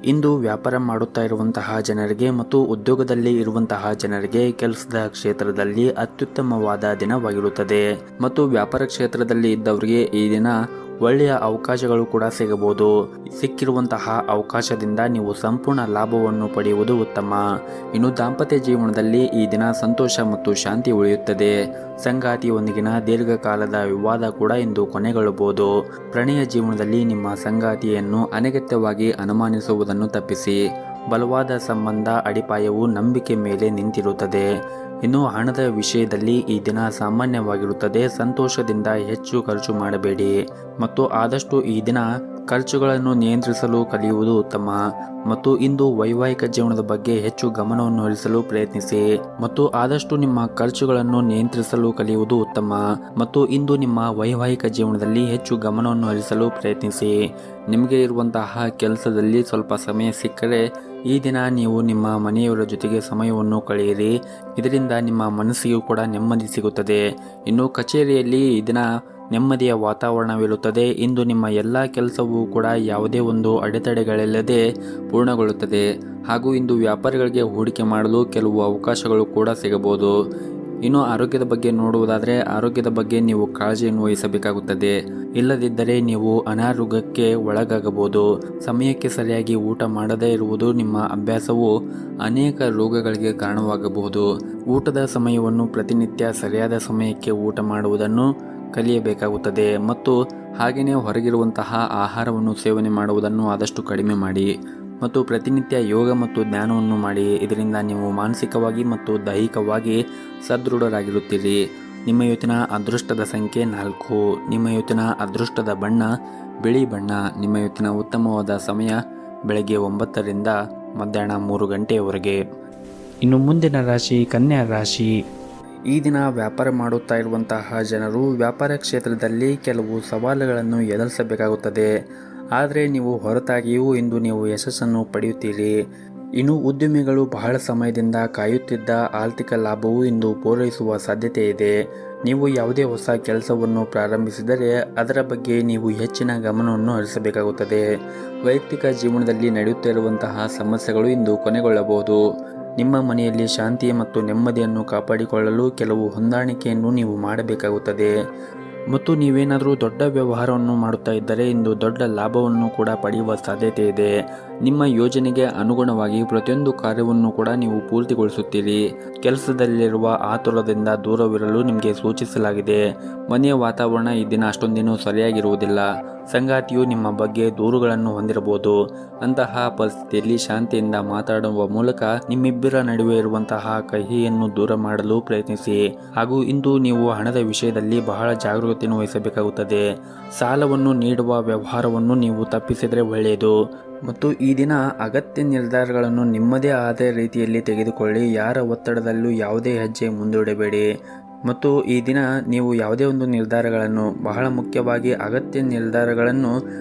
ಇಂದು ವ್ಯಾಪಾರ ಮಾಡುತ್ತಾ ಇರುವಂತಹ ಜನರಿಗೆ ಮತ್ತು ಉದ್ಯೋಗದಲ್ಲಿ ಇರುವಂತಹ ಜನರಿಗೆ ಕೆಲಸದ ಕ್ಷೇತ್ರದಲ್ಲಿ ಅತ್ಯುತ್ತಮವಾದ ದಿನವಾಗಿರುತ್ತದೆ ಮತ್ತು ವ್ಯಾಪಾರ ಕ್ಷೇತ್ರದಲ್ಲಿ ಇದ್ದವರಿಗೆ ಈ ದಿನ ಒಳ್ಳೆಯ ಅವಕಾಶಗಳು ಕೂಡ ಸಿಗಬಹುದು. ಸಿಕ್ಕಿರುವಂತಹ ಅವಕಾಶದಿಂದ ನೀವು ಸಂಪೂರ್ಣ ಲಾಭವನ್ನು ಪಡೆಯುವುದು ಉತ್ತಮ. ಇನ್ನು ದಾಂಪತ್ಯ ಜೀವನದಲ್ಲಿ ಈ ದಿನ ಸಂತೋಷ ಮತ್ತು ಶಾಂತಿ ಉಳಿಯುತ್ತದೆ. ಸಂಗಾತಿಯೊಂದಿಗಿನ ದೀರ್ಘಕಾಲದ ವಿವಾದ ಕೂಡ ಇಂದು ಕೊನೆಗೊಳ್ಳಬಹುದು. ಪ್ರಣಯ ಜೀವನದಲ್ಲಿ ನಿಮ್ಮ ಸಂಗಾತಿಯನ್ನು ಅನಗತ್ಯವಾಗಿ ಅನುಮಾನಿಸುವುದನ್ನು ತಪ್ಪಿಸಿ. ಬಲವಾದ ಸಂಬಂಧ ಅಡಿಪಾಯವು ನಂಬಿಕೆ ಮೇಲೆ ನಿಂತಿರುತ್ತದೆ. ಇನ್ನು ಹಣದ ವಿಷಯದಲ್ಲಿ ಈ ದಿನ ಸಾಮಾನ್ಯವಾಗಿರುತ್ತದೆ. ಸಂತೋಷದಿಂದ ಹೆಚ್ಚು ಖರ್ಚು ಮಾಡಬೇಡಿ ಮತ್ತು ಆದಷ್ಟು ಈ ದಿನ ಖರ್ಚುಗಳನ್ನು ನಿಯಂತ್ರಿಸಲು ಕಲಿಯುವುದು ಉತ್ತಮ. ಮತ್ತು ಇಂದು ವೈವಾಹಿಕ ಜೀವನದ ಬಗ್ಗೆ ಹೆಚ್ಚು ಗಮನವನ್ನು ಹರಿಸಲು ಪ್ರಯತ್ನಿಸಿ ಮತ್ತು ಆದಷ್ಟು ನಿಮ್ಮ ಖರ್ಚುಗಳನ್ನು ನಿಯಂತ್ರಿಸಲು ಕಲಿಯುವುದು ಉತ್ತಮ. ಮತ್ತು ಇಂದು ನಿಮ್ಮ ವೈವಾಹಿಕ ಜೀವನದಲ್ಲಿ ಹೆಚ್ಚು ಗಮನವನ್ನು ಹರಿಸಲು ಪ್ರಯತ್ನಿಸಿ. ನಿಮಗೆ ಇರುವಂತಹ ಕೆಲಸದಲ್ಲಿ ಸ್ವಲ್ಪ ಸಮಯ ಸಿಕ್ಕರೆ ಈ ದಿನ ನೀವು ನಿಮ್ಮ ಮನೆಯವರ ಜೊತೆಗೆ ಸಮಯವನ್ನು ಕಳೆಯಿರಿ. ಇದರಿಂದ ನಿಮ್ಮ ಮನಸ್ಸಿಗೂ ಕೂಡ ನೆಮ್ಮದಿ ಸಿಗುತ್ತದೆ. ಇನ್ನು ಕಚೇರಿಯಲ್ಲಿ ಈ ದಿನ ನೆಮ್ಮದಿಯ ವಾತಾವರಣವಿರುತ್ತದೆ. ಇಂದು ನಿಮ್ಮ ಎಲ್ಲ ಕೆಲಸವೂ ಕೂಡ ಯಾವುದೇ ಒಂದು ಅಡೆತಡೆಗಳಿಲ್ಲದೆ ಪೂರ್ಣಗೊಳ್ಳುತ್ತದೆ. ಹಾಗೂ ಇಂದು ವ್ಯಾಪಾರಿಗಳಿಗೆ ಹೂಡಿಕೆ ಮಾಡಲು ಕೆಲವು ಅವಕಾಶಗಳು ಕೂಡ ಸಿಗಬಹುದು. ಇನ್ನು ಆರೋಗ್ಯದ ಬಗ್ಗೆ ನೋಡುವುದಾದರೆ ಆರೋಗ್ಯದ ಬಗ್ಗೆ ನೀವು ಕಾಳಜಿಯನ್ನು ವಹಿಸಬೇಕಾಗುತ್ತದೆ. ಇಲ್ಲದಿದ್ದರೆ ನೀವು ಅನಾರೋಗ್ಯಕ್ಕೆ ಒಳಗಾಗಬಹುದು. ಸಮಯಕ್ಕೆ ಸರಿಯಾಗಿ ಊಟ ಮಾಡದೇ ಇರುವುದು ನಿಮ್ಮ ಅಭ್ಯಾಸವು ಅನೇಕ ರೋಗಗಳಿಗೆ ಕಾರಣವಾಗಬಹುದು. ಊಟದ ಸಮಯವನ್ನು ಪ್ರತಿನಿತ್ಯ ಸರಿಯಾದ ಸಮಯಕ್ಕೆ ಊಟ ಮಾಡುವುದನ್ನು ಕಲಿಯಬೇಕಾಗುತ್ತದೆ ಮತ್ತು ಹಾಗೆಯೇ ಹೊರಗಿರುವಂತಹ ಆಹಾರವನ್ನು ಸೇವನೆ ಮಾಡುವುದನ್ನು ಆದಷ್ಟು ಕಡಿಮೆ ಮಾಡಿ ಮತ್ತು ಪ್ರತಿನಿತ್ಯ ಯೋಗ ಮತ್ತು ಧ್ಯಾನವನ್ನು ಮಾಡಿ. ಇದರಿಂದ ನೀವು ಮಾನಸಿಕವಾಗಿ ಮತ್ತು ದೈಹಿಕವಾಗಿ ಸದೃಢರಾಗಿರುತ್ತೀರಿ. ನಿಮ್ಮ ಇವತ್ತಿನ ಅದೃಷ್ಟದ ಸಂಖ್ಯೆ 4. ನಿಮ್ಮ ಇವತ್ತಿನ ಅದೃಷ್ಟದ ಬಣ್ಣ ಬಿಳಿ ಬಣ್ಣ. ನಿಮ್ಮ ಇವತ್ತಿನ ಉತ್ತಮವಾದ ಸಮಯ ಬೆಳಗ್ಗೆ 9 ರಿಂದ ಮಧ್ಯಾಹ್ನ 3 ಗಂಟೆಯವರೆಗೆ. ಇನ್ನು ಮುಂದಿನ ರಾಶಿ ಕನ್ಯಾ ರಾಶಿ. ಈ ದಿನ ವ್ಯಾಪಾರ ಮಾಡುತ್ತಾ ಇರುವಂತಹ ಜನರು ವ್ಯಾಪಾರ ಕ್ಷೇತ್ರದಲ್ಲಿ ಕೆಲವು ಸವಾಲುಗಳನ್ನು ಎದುರಿಸಬೇಕಾಗುತ್ತದೆ. ಆದರೆ ನೀವು ಹೊರತಾಗಿಯೂ ಇಂದು ನೀವು ಯಶಸ್ಸನ್ನು ಪಡೆಯುತ್ತೀರಿ. ಇನ್ನು ಉದ್ಯಮಿಗಳು ಬಹಳ ಸಮಯದಿಂದ ಕಾಯುತ್ತಿದ್ದ ಆರ್ಥಿಕ ಲಾಭವು ಇಂದು ಪೂರೈಸುವ ಸಾಧ್ಯತೆ ಇದೆ. ನೀವು ಯಾವುದೇ ಹೊಸ ಕೆಲಸವನ್ನು ಪ್ರಾರಂಭಿಸಿದರೆ ಅದರ ಬಗ್ಗೆ ನೀವು ಹೆಚ್ಚಿನ ಗಮನವನ್ನು ಹರಿಸಬೇಕಾಗುತ್ತದೆ. ವೈಯಕ್ತಿಕ ಜೀವನದಲ್ಲಿ ನಡೆಯುತ್ತಿರುವಂತಹ ಸಮಸ್ಯೆಗಳು ಇಂದು ಕೊನೆಗೊಳ್ಳಬಹುದು. ನಿಮ್ಮ ಮನೆಯಲ್ಲಿ ಶಾಂತಿ ಮತ್ತು ನೆಮ್ಮದಿಯನ್ನು ಕಾಪಾಡಿಕೊಳ್ಳಲು ಕೆಲವು ಹೊಂದಾಣಿಕೆಯನ್ನು ನೀವು ಮಾಡಬೇಕಾಗುತ್ತದೆ. ಮತ್ತು ನೀವೇನಾದರೂ ದೊಡ್ಡ ವ್ಯವಹಾರವನ್ನು ಮಾಡುತ್ತಾ ಇದ್ದರೆ ಇಂದು ದೊಡ್ಡ ಲಾಭವನ್ನು ಕೂಡ ಪಡೆಯುವ ಸಾಧ್ಯತೆ ಇದೆ. ನಿಮ್ಮ ಯೋಜನೆಗೆ ಅನುಗುಣವಾಗಿ ಪ್ರತಿಯೊಂದು ಕಾರ್ಯವನ್ನು ಕೂಡ ನೀವು ಪೂರ್ತಿಗೊಳಿಸುತ್ತೀರಿ. ಕೆಲಸದಲ್ಲಿರುವ ಆತುರದಿಂದ ದೂರವಿರಲು ನಿಮಗೆ ಸೂಚಿಸಲಾಗಿದೆ. ಮನೆಯ ವಾತಾವರಣ ಈ ದಿನ ಅಷ್ಟೊಂದೇನೂ ಸರಿಯಾಗಿರುವುದಿಲ್ಲ. ಸಂಗಾತಿಯು ನಿಮ್ಮ ಬಗ್ಗೆ ದೂರುಗಳನ್ನು ಹೊಂದಿರಬಹುದು. ಅಂತಹ ಪರಿಸ್ಥಿತಿಯಲ್ಲಿ ಶಾಂತಿಯಿಂದ ಮಾತಾಡುವ ಮೂಲಕ ನಿಮ್ಮಿಬ್ಬರ ನಡುವೆ ಇರುವಂತಹ ಕಹಿಯನ್ನು ದೂರ ಮಾಡಲು ಪ್ರಯತ್ನಿಸಿ. ಹಾಗೂ ಇಂದು ನೀವು ಹಣದ ವಿಷಯದಲ್ಲಿ ಬಹಳ ಜಾಗರೂಕತೆಯನ್ನು ವಹಿಸಬೇಕಾಗುತ್ತದೆ. ಸಾಲವನ್ನು ನೀಡುವ ವ್ಯವಹಾರವನ್ನು ನೀವು ತಪ್ಪಿಸಿದರೆ ಒಳ್ಳೆಯದು. ಮತ್ತು ಈ ದಿನ ಅಗತ್ಯ ನಿರ್ಧಾರಗಳನ್ನು ನಿಮ್ಮದೇ ಆದ ರೀತಿಯಲ್ಲಿ ತೆಗೆದುಕೊಳ್ಳಿ. ಯಾರ ಒತ್ತಡದಲ್ಲೂ ಯಾವುದೇ ಹೆಜ್ಜೆ ಮುಂದೂಡಬೇಡಿ. ಮತ್ತು ಈ ದಿನ ನೀವು ಯಾವುದೇ ಒಂದು ನಿರ್ಧಾರಗಳನ್ನು, ಬಹಳ ಮುಖ್ಯವಾಗಿ ಅಗತ್ಯ ನಿರ್ಧಾರಗಳನ್ನು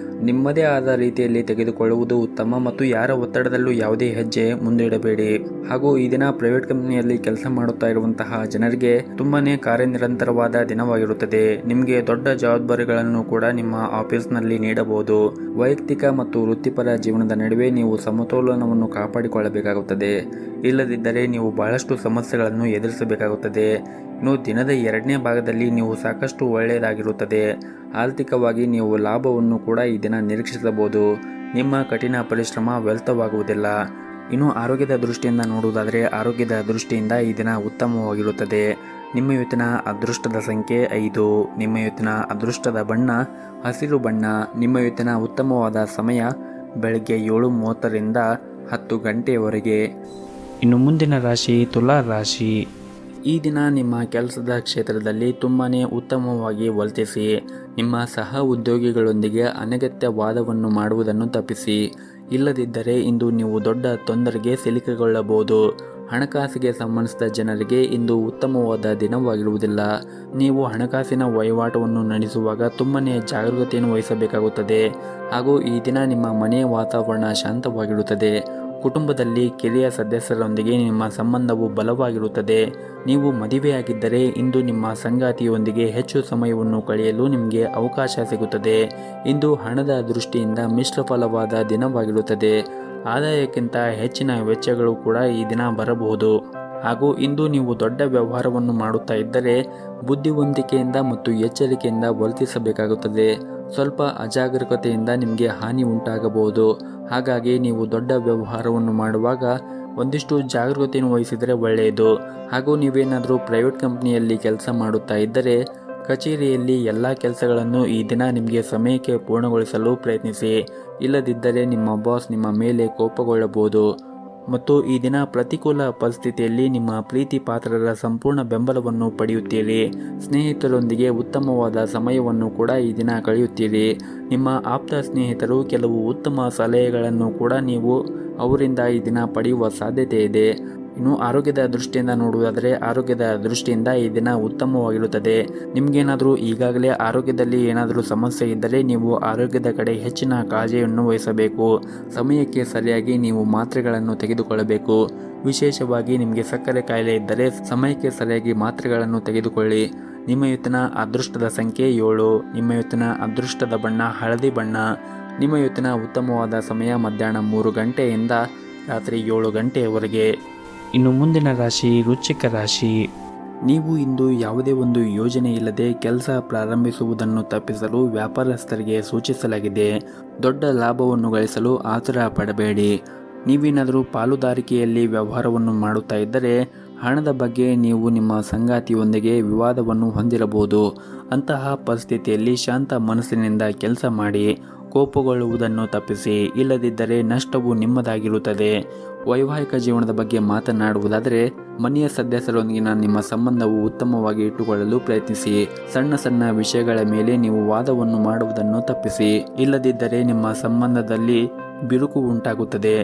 ನಿಮ್ಮದೇ ಆದ ರೀತಿಯಲ್ಲಿ ತೆಗೆದುಕೊಳ್ಳುವುದು ಉತ್ತಮ. ಮತ್ತು ಯಾರ ಒತ್ತಡದಲ್ಲೂ ಯಾವುದೇ ಹೆಜ್ಜೆ ಮುಂದಿಡಬೇಡಿ. ಹಾಗೂ ಈ ದಿನ ಪ್ರೈವೇಟ್ ಕಂಪನಿಯಲ್ಲಿ ಕೆಲಸ ಮಾಡುತ್ತಾ ಇರುವಂತಹ ಜನರಿಗೆ ತುಂಬಾನೇ ಕಾರ್ಯನಿರಂತರವಾದ ದಿನವಾಗಿರುತ್ತದೆ. ನಿಮಗೆ ದೊಡ್ಡ ಜವಾಬ್ದಾರಿಗಳನ್ನು ಕೂಡ ನಿಮ್ಮ ಆಫೀಸ್ನಲ್ಲಿ ನೀಡಬಹುದು. ವೈಯಕ್ತಿಕ ಮತ್ತು ವೃತ್ತಿಪರ ಜೀವನದ ನಡುವೆ ನೀವು ಸಮತೋಲನವನ್ನು ಕಾಪಾಡಿಕೊಳ್ಳಬೇಕಾಗುತ್ತದೆ. ಇಲ್ಲದಿದ್ದರೆ ನೀವು ಬಹಳಷ್ಟು ಸಮಸ್ಯೆಗಳನ್ನು ಎದುರಿಸಬೇಕಾಗುತ್ತದೆ. ಇನ್ನು ದಿನದ 2ನೇ ಭಾಗದಲ್ಲಿ ನೀವು ಸಾಕಷ್ಟು ಒಳ್ಳೆಯದಾಗಿರುತ್ತದೆ. ಆರ್ಥಿಕವಾಗಿ ನೀವು ಲಾಭವನ್ನು ಕೂಡ ಈ ದಿನ ನಿರೀಕ್ಷಿಸಬಹುದು. ನಿಮ್ಮ ಕಠಿಣ ಪರಿಶ್ರಮ ವ್ಯರ್ಥವಾಗುವುದಿಲ್ಲ. ಇನ್ನು ಆರೋಗ್ಯದ ದೃಷ್ಟಿಯಿಂದ ನೋಡುವುದಾದರೆ ಆರೋಗ್ಯದ ದೃಷ್ಟಿಯಿಂದ ಈ ದಿನ ಉತ್ತಮವಾಗಿರುತ್ತದೆ. ನಿಮ್ಮ ಇವತ್ತಿನ ಅದೃಷ್ಟದ ಸಂಖ್ಯೆ 5. ನಿಮ್ಮ ಇವತ್ತಿನ ಅದೃಷ್ಟದ ಬಣ್ಣ ಹಸಿರು ಬಣ್ಣ. ನಿಮ್ಮ ಇವತ್ತಿನ ಉತ್ತಮವಾದ ಸಮಯ ಬೆಳಗ್ಗೆ 7:30 ರಿಂದ 10 ಗಂಟೆಯವರೆಗೆ. ಇನ್ನು ಮುಂದಿನ ರಾಶಿ ತುಲಾ ರಾಶಿ. ಈ ದಿನ ನಿಮ್ಮ ಕೆಲಸದ ಕ್ಷೇತ್ರದಲ್ಲಿ ತುಂಬಾನೇ ಉತ್ತಮವಾಗಿ ವರ್ತಿಸಿ. ನಿಮ್ಮ ಸಹ ಉದ್ಯೋಗಿಗಳೊಂದಿಗೆ ಅನಗತ್ಯ ವಾದವನ್ನು ಮಾಡುವುದನ್ನು ತಪ್ಪಿಸಿ. ಇಲ್ಲದಿದ್ದರೆ ಇಂದು ನೀವು ದೊಡ್ಡ ತೊಂದರೆಗೆ ಸಿಲುಕಿಕೊಳ್ಳಬಹುದು. ಹಣಕಾಸಿಗೆ ಸಂಬಂಧಿಸಿದ ಜನರಿಗೆ ಇಂದು ಉತ್ತಮವಾದ ದಿನವಾಗಿರುವುದಿಲ್ಲ. ನೀವು ಹಣಕಾಸಿನ ವಹಿವಾಟವನ್ನು ನಡೆಸುವಾಗ ತುಂಬಾನೇ ಜಾಗರೂಕತೆಯನ್ನು ವಹಿಸಬೇಕಾಗುತ್ತದೆ. ಹಾಗೂ ಈ ದಿನ ನಿಮ್ಮ ಮನೆಯ ವಾತಾವರಣ ಶಾಂತವಾಗಿರುತ್ತದೆ. ಕುಟುಂಬದಲ್ಲಿ ಕಿರಿಯ ಸದಸ್ಯರೊಂದಿಗೆ ನಿಮ್ಮ ಸಂಬಂಧವು ಬಲವಾಗಿರುತ್ತದೆ. ನೀವು ಮದುವೆಯಾಗಿದ್ದರೆ ಇಂದು ನಿಮ್ಮ ಸಂಗಾತಿಯೊಂದಿಗೆ ಹೆಚ್ಚು ಸಮಯವನ್ನು ಕಳೆಯಲು ನಿಮಗೆ ಅವಕಾಶ ಸಿಗುತ್ತದೆ. ಇಂದು ಹಣದ ದೃಷ್ಟಿಯಿಂದ ಮಿಶ್ರ ಫಲವಾದ ದಿನವಾಗಿರುತ್ತದೆ. ಆದಾಯಕ್ಕಿಂತ ಹೆಚ್ಚಿನ ವೆಚ್ಚಗಳು ಕೂಡ ಈ ದಿನ ಬರಬಹುದು. ಹಾಗೂ ಇಂದು ನೀವು ದೊಡ್ಡ ವ್ಯವಹಾರವನ್ನು ಮಾಡುತ್ತಾ ಇದ್ದರೆ ಬುದ್ಧಿವಂತಿಕೆಯಿಂದ ಮತ್ತು ಎಚ್ಚರಿಕೆಯಿಂದ ವರ್ತಿಸಬೇಕಾಗುತ್ತದೆ. ಸ್ವಲ್ಪ ಅಜಾಗರೂಕತೆಯಿಂದ ನಿಮಗೆ ಹಾನಿ ಉಂಟಾಗಬಹುದು. ಹಾಗಾಗಿ ನೀವು ದೊಡ್ಡ ವ್ಯವಹಾರವನ್ನು ಮಾಡುವಾಗ ಒಂದಿಷ್ಟು ಜಾಗರೂಕತೆಯನ್ನು ವಹಿಸಿದರೆ ಒಳ್ಳೆಯದು. ಹಾಗೂ ನೀವೇನಾದರೂ ಪ್ರೈವೇಟ್ ಕಂಪ್ನಿಯಲ್ಲಿ ಕೆಲಸ ಮಾಡುತ್ತಾ ಇದ್ದರೆ ಕಚೇರಿಯಲ್ಲಿ ಎಲ್ಲ ಕೆಲಸಗಳನ್ನು ಈ ದಿನ ನಿಮಗೆ ಸಮಯಕ್ಕೆ ಪೂರ್ಣಗೊಳಿಸಲು ಪ್ರಯತ್ನಿಸಿ. ಇಲ್ಲದಿದ್ದರೆ ನಿಮ್ಮ ಬಾಸ್ ನಿಮ್ಮ ಮೇಲೆ ಕೋಪಗೊಳ್ಳಬಹುದು. ಮತ್ತು ಈ ದಿನ ಪ್ರತಿಕೂಲ ಪರಿಸ್ಥಿತಿಯಲ್ಲಿ ನಿಮ್ಮ ಪ್ರೀತಿ ಪಾತ್ರರ ಸಂಪೂರ್ಣ ಬೆಂಬಲವನ್ನು ಪಡೆಯುತ್ತೀರಿ. ಸ್ನೇಹಿತರೊಂದಿಗೆ ಉತ್ತಮವಾದ ಸಮಯವನ್ನು ಕೂಡ ಈ ದಿನ ಕಳೆಯುತ್ತೀರಿ. ನಿಮ್ಮ ಆಪ್ತ ಸ್ನೇಹಿತರು ಕೆಲವು ಉತ್ತಮ ಸಲಹೆಗಳನ್ನು ಕೂಡ ನೀವು ಅವರಿಂದ ಈ ದಿನ ಪಡೆಯುವ ಸಾಧ್ಯತೆ ಇದೆ. ಇನ್ನು ಆರೋಗ್ಯದ ದೃಷ್ಟಿಯಿಂದ ನೋಡುವುದಾದರೆ ಆರೋಗ್ಯದ ದೃಷ್ಟಿಯಿಂದ ಈ ದಿನ ಉತ್ತಮವಾಗಿರುತ್ತದೆ. ನಿಮಗೇನಾದರೂ ಈಗಾಗಲೇ ಆರೋಗ್ಯದಲ್ಲಿ ಏನಾದರೂ ಸಮಸ್ಯೆ ಇದ್ದರೆ ನೀವು ಆರೋಗ್ಯದ ಕಡೆ ಹೆಚ್ಚಿನ ಕಾಳಜಿಯನ್ನು ವಹಿಸಬೇಕು. ಸಮಯಕ್ಕೆ ಸರಿಯಾಗಿ ನೀವು ಮಾತ್ರೆಗಳನ್ನು ತೆಗೆದುಕೊಳ್ಳಬೇಕು. ವಿಶೇಷವಾಗಿ ನಿಮಗೆ ಸಕ್ಕರೆ ಕಾಯಿಲೆ ಇದ್ದರೆ ಸಮಯಕ್ಕೆ ಸರಿಯಾಗಿ ಮಾತ್ರೆಗಳನ್ನು ತೆಗೆದುಕೊಳ್ಳಿ. ನಿಮ್ಮ ಇವತ್ತಿನ ಅದೃಷ್ಟದ ಸಂಖ್ಯೆ 7. ನಿಮ್ಮ ಇವತ್ತಿನ ಅದೃಷ್ಟದ ಬಣ್ಣ ಹಳದಿ ಬಣ್ಣ. ನಿಮ್ಮ ಇವತ್ತಿನ ಉತ್ತಮವಾದ ಸಮಯ ಮಧ್ಯಾಹ್ನ 3 ಗಂಟೆಯಿಂದ ರಾತ್ರಿ 7 ಗಂಟೆಯವರೆಗೆ. ಇನ್ನು ಮುಂದಿನ ರಾಶಿ ವೃಶ್ಚಿಕ ರಾಶಿ. ನೀವು ಇಂದು ಯಾವುದೇ ಒಂದು ಯೋಜನೆ ಇಲ್ಲದೆ ಕೆಲಸ ಪ್ರಾರಂಭಿಸುವುದನ್ನು ತಪ್ಪಿಸಲು ವ್ಯಾಪಾರಸ್ಥರಿಗೆ ಸೂಚಿಸಲಾಗಿದೆ. ದೊಡ್ಡ ಲಾಭವನ್ನು ಗಳಿಸಲು ಆತುರ ಪಡಬೇಡಿ. ನೀವೇನಾದರೂ ಪಾಲುದಾರಿಕೆಯಲ್ಲಿ ವ್ಯವಹಾರವನ್ನು ಮಾಡುತ್ತಾ ಇದ್ದರೆ ಹಣದ ಬಗ್ಗೆ ನೀವು ನಿಮ್ಮ ಸಂಗಾತಿಯೊಂದಿಗೆ ವಿವಾದವನ್ನು ಹೊಂದಿರಬಹುದು. ಅಂತಹ ಪರಿಸ್ಥಿತಿಯಲ್ಲಿ ಶಾಂತ ಮನಸ್ಸಿನಿಂದ ಕೆಲಸ ಮಾಡಿ. ಕೋಪಗೊಳ್ಳುವುದನ್ನು ತಪ್ಪಿಸಿ. ಇಲ್ಲದಿದ್ದರೆ ನಷ್ಟವು ನಿಮ್ಮದಾಗಿರುತ್ತದೆ. ವೈವಾಹಿಕ ಜೀವನದ ಬಗ್ಗೆ ಮಾತನಾಡುವುದಾದರೆ ಮನೆಯ ಸದಸ್ಯರೊಂದಿಗಿನ ನಿಮ್ಮ ಸಂಬಂಧವು ಉತ್ತಮವಾಗಿ ಇಟ್ಟುಕೊಳ್ಳಲು ಪ್ರಯತ್ನಿಸಿ. ಸಣ್ಣ ಸಣ್ಣ ವಿಷಯಗಳ ಮೇಲೆ ನೀವು ವಾದವನ್ನು ಮಾಡುವುದನ್ನು ತಪ್ಪಿಸಿ. ಇಲ್ಲದಿದ್ದರೆ ನಿಮ್ಮ ಸಂಬಂಧದಲ್ಲಿ ಬಿರುಕು ಉಂಟಾಗುತ್ತದೆ.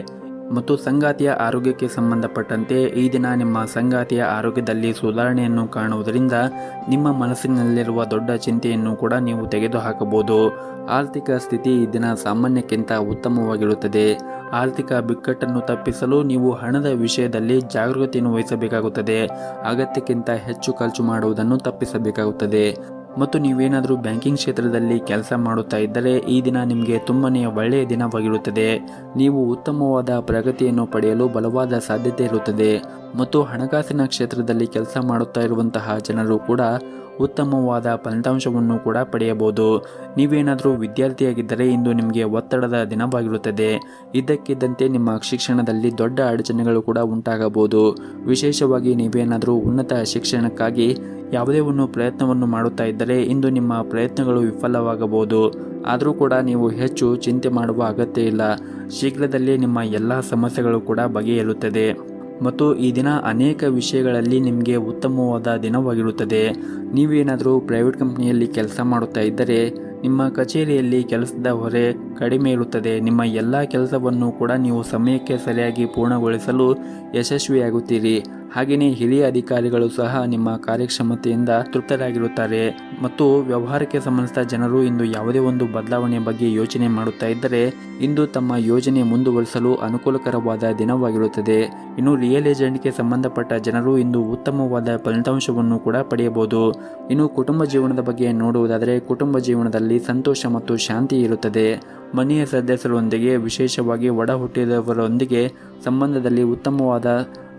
ಮತ್ತು ಸಂಗಾತಿಯ ಆರೋಗ್ಯಕ್ಕೆ ಸಂಬಂಧಪಟ್ಟಂತೆ ಈ ದಿನ ನಿಮ್ಮ ಸಂಗಾತಿಯ ಆರೋಗ್ಯದಲ್ಲಿ ಸುಧಾರಣೆಯನ್ನು ಕಾಣುವುದರಿಂದ ನಿಮ್ಮ ಮನಸ್ಸಿನಲ್ಲಿರುವ ದೊಡ್ಡ ಚಿಂತೆಯನ್ನು ಕೂಡ ನೀವು ತೆಗೆದುಹಾಕಬಹುದು. ಆರ್ಥಿಕ ಸ್ಥಿತಿ ಈ ದಿನ ಸಾಮಾನ್ಯಕ್ಕಿಂತ ಉತ್ತಮವಾಗಿರುತ್ತದೆ. ಆರ್ಥಿಕ ಬಿಕ್ಕಟ್ಟನ್ನು ತಪ್ಪಿಸಲು ನೀವು ಹಣದ ವಿಷಯದಲ್ಲಿ ಜಾಗರೂಕತೆಯನ್ನು ವಹಿಸಬೇಕಾಗುತ್ತದೆ. ಅಗತ್ಯಕ್ಕಿಂತ ಹೆಚ್ಚು ಖರ್ಚು ಮಾಡುವುದನ್ನು ತಪ್ಪಿಸಬೇಕಾಗುತ್ತದೆ. ಮತ್ತು ನೀವೇನಾದರೂ ಬ್ಯಾಂಕಿಂಗ್ ಕ್ಷೇತ್ರದಲ್ಲಿ ಕೆಲಸ ಮಾಡುತ್ತಾ ಇದ್ದರೆ ಈ ದಿನ ನಿಮಗೆ ತುಂಬನೇ ಒಳ್ಳೆಯ ದಿನವಾಗಿರುತ್ತದೆ. ನೀವು ಉತ್ತಮವಾದ ಪ್ರಗತಿಯನ್ನು ಪಡೆಯಲು ಬಲವಾದ ಸಾಧ್ಯತೆ ಇರುತ್ತದೆ. ಮತ್ತು ಹಣಕಾಸಿನ ಕ್ಷೇತ್ರದಲ್ಲಿ ಕೆಲಸ ಮಾಡುತ್ತಾ ಇರುವಂತಹ ಜನರು ಕೂಡ ಉತ್ತಮವಾದ ಫಲಿತಾಂಶವನ್ನು ಕೂಡ ಪಡೆಯಬಹುದು. ನೀವೇನಾದರೂ ವಿದ್ಯಾರ್ಥಿಯಾಗಿದ್ದರೆ ಇಂದು ನಿಮಗೆ ಒತ್ತಡದ ದಿನವಾಗಿರುತ್ತದೆ. ಇದ್ದಕ್ಕಿದ್ದಂತೆ ನಿಮ್ಮ ಶಿಕ್ಷಣದಲ್ಲಿ ದೊಡ್ಡ ಅಡಚಣೆಗಳು ಕೂಡ ಉಂಟಾಗಬಹುದು. ವಿಶೇಷವಾಗಿ ನೀವೇನಾದರೂ ಉನ್ನತ ಶಿಕ್ಷಣಕ್ಕಾಗಿ ಯಾವುದೇ ಒಂದು ಪ್ರಯತ್ನವನ್ನು ಮಾಡುತ್ತಾ ಇದ್ದರೆ ಇಂದು ನಿಮ್ಮ ಪ್ರಯತ್ನಗಳು ವಿಫಲವಾಗಬಹುದು. ಆದರೂ ಕೂಡ ನೀವು ಹೆಚ್ಚು ಚಿಂತೆ ಮಾಡುವ ಅಗತ್ಯ ಇಲ್ಲ. ಶೀಘ್ರದಲ್ಲೇ ನಿಮ್ಮ ಎಲ್ಲ ಸಮಸ್ಯೆಗಳು ಕೂಡ ಬಗೆಹರಿಯುತ್ತದೆ. ಮತ್ತು ಈ ದಿನ ಅನೇಕ ವಿಷಯಗಳಲ್ಲಿ ನಿಮಗೆ ಉತ್ತಮವಾದ ದಿನವಾಗಿರುತ್ತದೆ. ನೀವೇನಾದರೂ ಪ್ರೈವೇಟ್ ಕಂಪ್ನಿಯಲ್ಲಿ ಕೆಲಸ ಮಾಡುತ್ತಾ ಇದ್ದರೆ ನಿಮ್ಮ ಕಚೇರಿಯಲ್ಲಿ ಕೆಲಸದ ಹೊರೆ ಕಡಿಮೆ ಇರುತ್ತದೆ. ನಿಮ್ಮ ಎಲ್ಲ ಕೆಲಸವನ್ನು ಕೂಡ ನೀವು ಸಮಯಕ್ಕೆ ಸರಿಯಾಗಿ ಪೂರ್ಣಗೊಳಿಸಲು ಯಶಸ್ವಿಯಾಗುತ್ತೀರಿ. ಹಾಗೆಯೇ ಹಿರಿಯ ಅಧಿಕಾರಿಗಳು ಸಹ ನಿಮ್ಮ ಕಾರ್ಯಕ್ಷಮತೆಯಿಂದ ತೃಪ್ತರಾಗಿರುತ್ತಾರೆ. ಮತ್ತು ವ್ಯವಹಾರಕ್ಕೆ ಸಂಬಂಧಿಸಿದ ಜನರು ಇಂದು ಯಾವುದೇ ಒಂದು ಬದಲಾವಣೆಯ ಬಗ್ಗೆ ಯೋಚನೆ ಮಾಡುತ್ತಾ ಇದ್ದರೆ ಇಂದು ತಮ್ಮ ಯೋಜನೆ ಮುಂದುವರಿಸಲು ಅನುಕೂಲಕರವಾದ ದಿನವಾಗಿರುತ್ತದೆ. ಇನ್ನು ರಿಯಲ್ ಎಸ್ಟೇಟ್ಗೆ ಸಂಬಂಧಪಟ್ಟ ಜನರು ಇಂದು ಉತ್ತಮವಾದ ಫಲಿತಾಂಶವನ್ನು ಕೂಡ ಪಡೆಯಬಹುದು. ಇನ್ನು ಕುಟುಂಬ ಜೀವನದ ಬಗ್ಗೆ ನೋಡುವುದಾದರೆ ಕುಟುಂಬ ಜೀವನದಲ್ಲಿ ಸಂತೋಷ ಮತ್ತು ಶಾಂತಿ ಇರುತ್ತದೆ. ಮನೆಯ ಸದಸ್ಯರೊಂದಿಗೆ ವಿಶೇಷವಾಗಿ ಒಡ ಹುಟ್ಟಿದವರೊಂದಿಗೆ ಸಂಬಂಧದಲ್ಲಿ ಉತ್ತಮವಾದ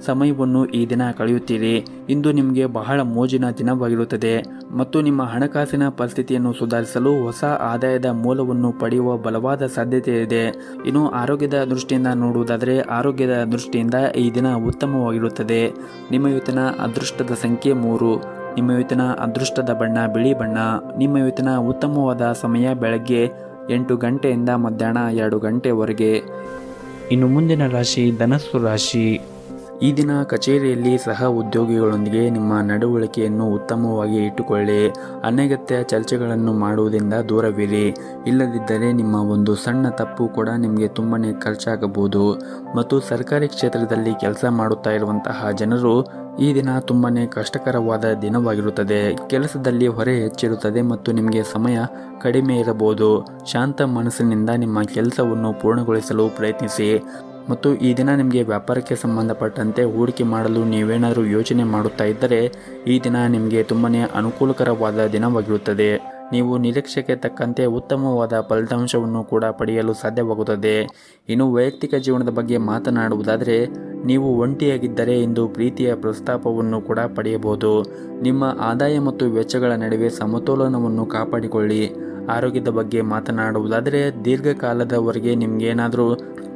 ಸಮಯವನ್ನು ಈ ದಿನ ಕಳೆಯುತ್ತೀರಿ. ಇಂದು ನಿಮಗೆ ಬಹಳ ಮೋಜಿನ ದಿನವಾಗಿರುತ್ತದೆ. ಮತ್ತು ನಿಮ್ಮ ಹಣಕಾಸಿನ ಪರಿಸ್ಥಿತಿಯನ್ನು ಸುಧಾರಿಸಲು ಹೊಸ ಆದಾಯದ ಮೂಲವನ್ನು ಪಡೆಯುವ ಬಲವಾದ ಸಾಧ್ಯತೆ ಇದೆ. ಇನ್ನು ಆರೋಗ್ಯದ ದೃಷ್ಟಿಯಿಂದ ನೋಡುವುದಾದರೆ ಆರೋಗ್ಯದ ದೃಷ್ಟಿಯಿಂದ ಈ ದಿನ ಉತ್ತಮವಾಗಿರುತ್ತದೆ. ನಿಮ್ಮ ಇವತ್ತಿನ ಅದೃಷ್ಟದ ಸಂಖ್ಯೆ 3. ನಿಮ್ಮ ಇವತ್ತಿನ ಅದೃಷ್ಟದ ಬಣ್ಣ ಬಿಳಿ ಬಣ್ಣ. ನಿಮ್ಮ ಇವತ್ತಿನ ಉತ್ತಮವಾದ ಸಮಯ ಬೆಳಗ್ಗೆ 8 ಗಂಟೆಯಿಂದ ಮಧ್ಯಾಹ್ನ 2 ಗಂಟೆವರೆಗೆ. ಇನ್ನು ಮುಂದಿನ ರಾಶಿ ಧನಸ್ಸು ರಾಶಿ. ಈ ದಿನ ಕಚೇರಿಯಲ್ಲಿ ಸಹ ಉದ್ಯೋಗಿಗಳೊಂದಿಗೆ ನಿಮ್ಮ ನಡವಳಿಕೆಯನ್ನು ಉತ್ತಮವಾಗಿ ಇಟ್ಟುಕೊಳ್ಳಿ. ಅನಗತ್ಯ ಚರ್ಚೆಗಳನ್ನು ಮಾಡುವುದರಿಂದ ದೂರವಿರಿ. ಇಲ್ಲದಿದ್ದರೆ ನಿಮ್ಮ ಒಂದು ಸಣ್ಣ ತಪ್ಪು ಕೂಡ ನಿಮಗೆ ತುಂಬನೇ ಖರ್ಚಾಗಬಹುದು. ಮತ್ತು ಸರ್ಕಾರಿ ಕ್ಷೇತ್ರದಲ್ಲಿ ಕೆಲಸ ಮಾಡುತ್ತಾ ಇರುವಂತಹ ಜನರು ಈ ದಿನ ತುಂಬನೇ ಕಷ್ಟಕರವಾದ ದಿನವಾಗಿರುತ್ತದೆ. ಕೆಲಸದಲ್ಲಿ ಹೊರೆ ಹೆಚ್ಚಿರುತ್ತದೆ ಮತ್ತು ನಿಮಗೆ ಸಮಯ ಕಡಿಮೆ ಇರಬಹುದು. ಶಾಂತ ಮನಸ್ಸಿನಿಂದ ನಿಮ್ಮ ಕೆಲಸವನ್ನು ಪೂರ್ಣಗೊಳಿಸಲು ಪ್ರಯತ್ನಿಸಿ. ಮತ್ತು ಈ ದಿನ ನಿಮಗೆ ವ್ಯಾಪಾರಕ್ಕೆ ಸಂಬಂಧಪಟ್ಟಂತೆ ಹೂಡಿಕೆ ಮಾಡಲು ನೀವೇನಾದರೂ ಯೋಚನೆ ಮಾಡುತ್ತಾ ಇದ್ದರೆ ಈ ದಿನ ನಿಮಗೆ ತುಂಬನೇ ಅನುಕೂಲಕರವಾದ ದಿನವಾಗಿರುತ್ತದೆ. ನೀವು ನಿರೀಕ್ಷೆಗೆ ತಕ್ಕಂತೆ ಉತ್ತಮವಾದ ಫಲಿತಾಂಶವನ್ನು ಕೂಡ ಪಡೆಯಲು ಸಾಧ್ಯವಾಗುತ್ತದೆ. ಇನ್ನು ವೈಯಕ್ತಿಕ ಜೀವನದ ಬಗ್ಗೆ ಮಾತನಾಡುವುದಾದರೆ, ನೀವು ಒಂಟಿಯಾಗಿದ್ದರೆ ಇಂದು ಪ್ರೀತಿಯ ಪ್ರಸ್ತಾಪವನ್ನು ಕೂಡ ಪಡೆಯಬಹುದು. ನಿಮ್ಮ ಆದಾಯ ಮತ್ತು ವೆಚ್ಚಗಳ ನಡುವೆ ಸಮತೋಲನವನ್ನು ಕಾಪಾಡಿಕೊಳ್ಳಿ. ಆರೋಗ್ಯದ ಬಗ್ಗೆ ಮಾತನಾಡುವುದಾದರೆ, ದೀರ್ಘಕಾಲದವರೆಗೆ ನಿಮಗೇನಾದರೂ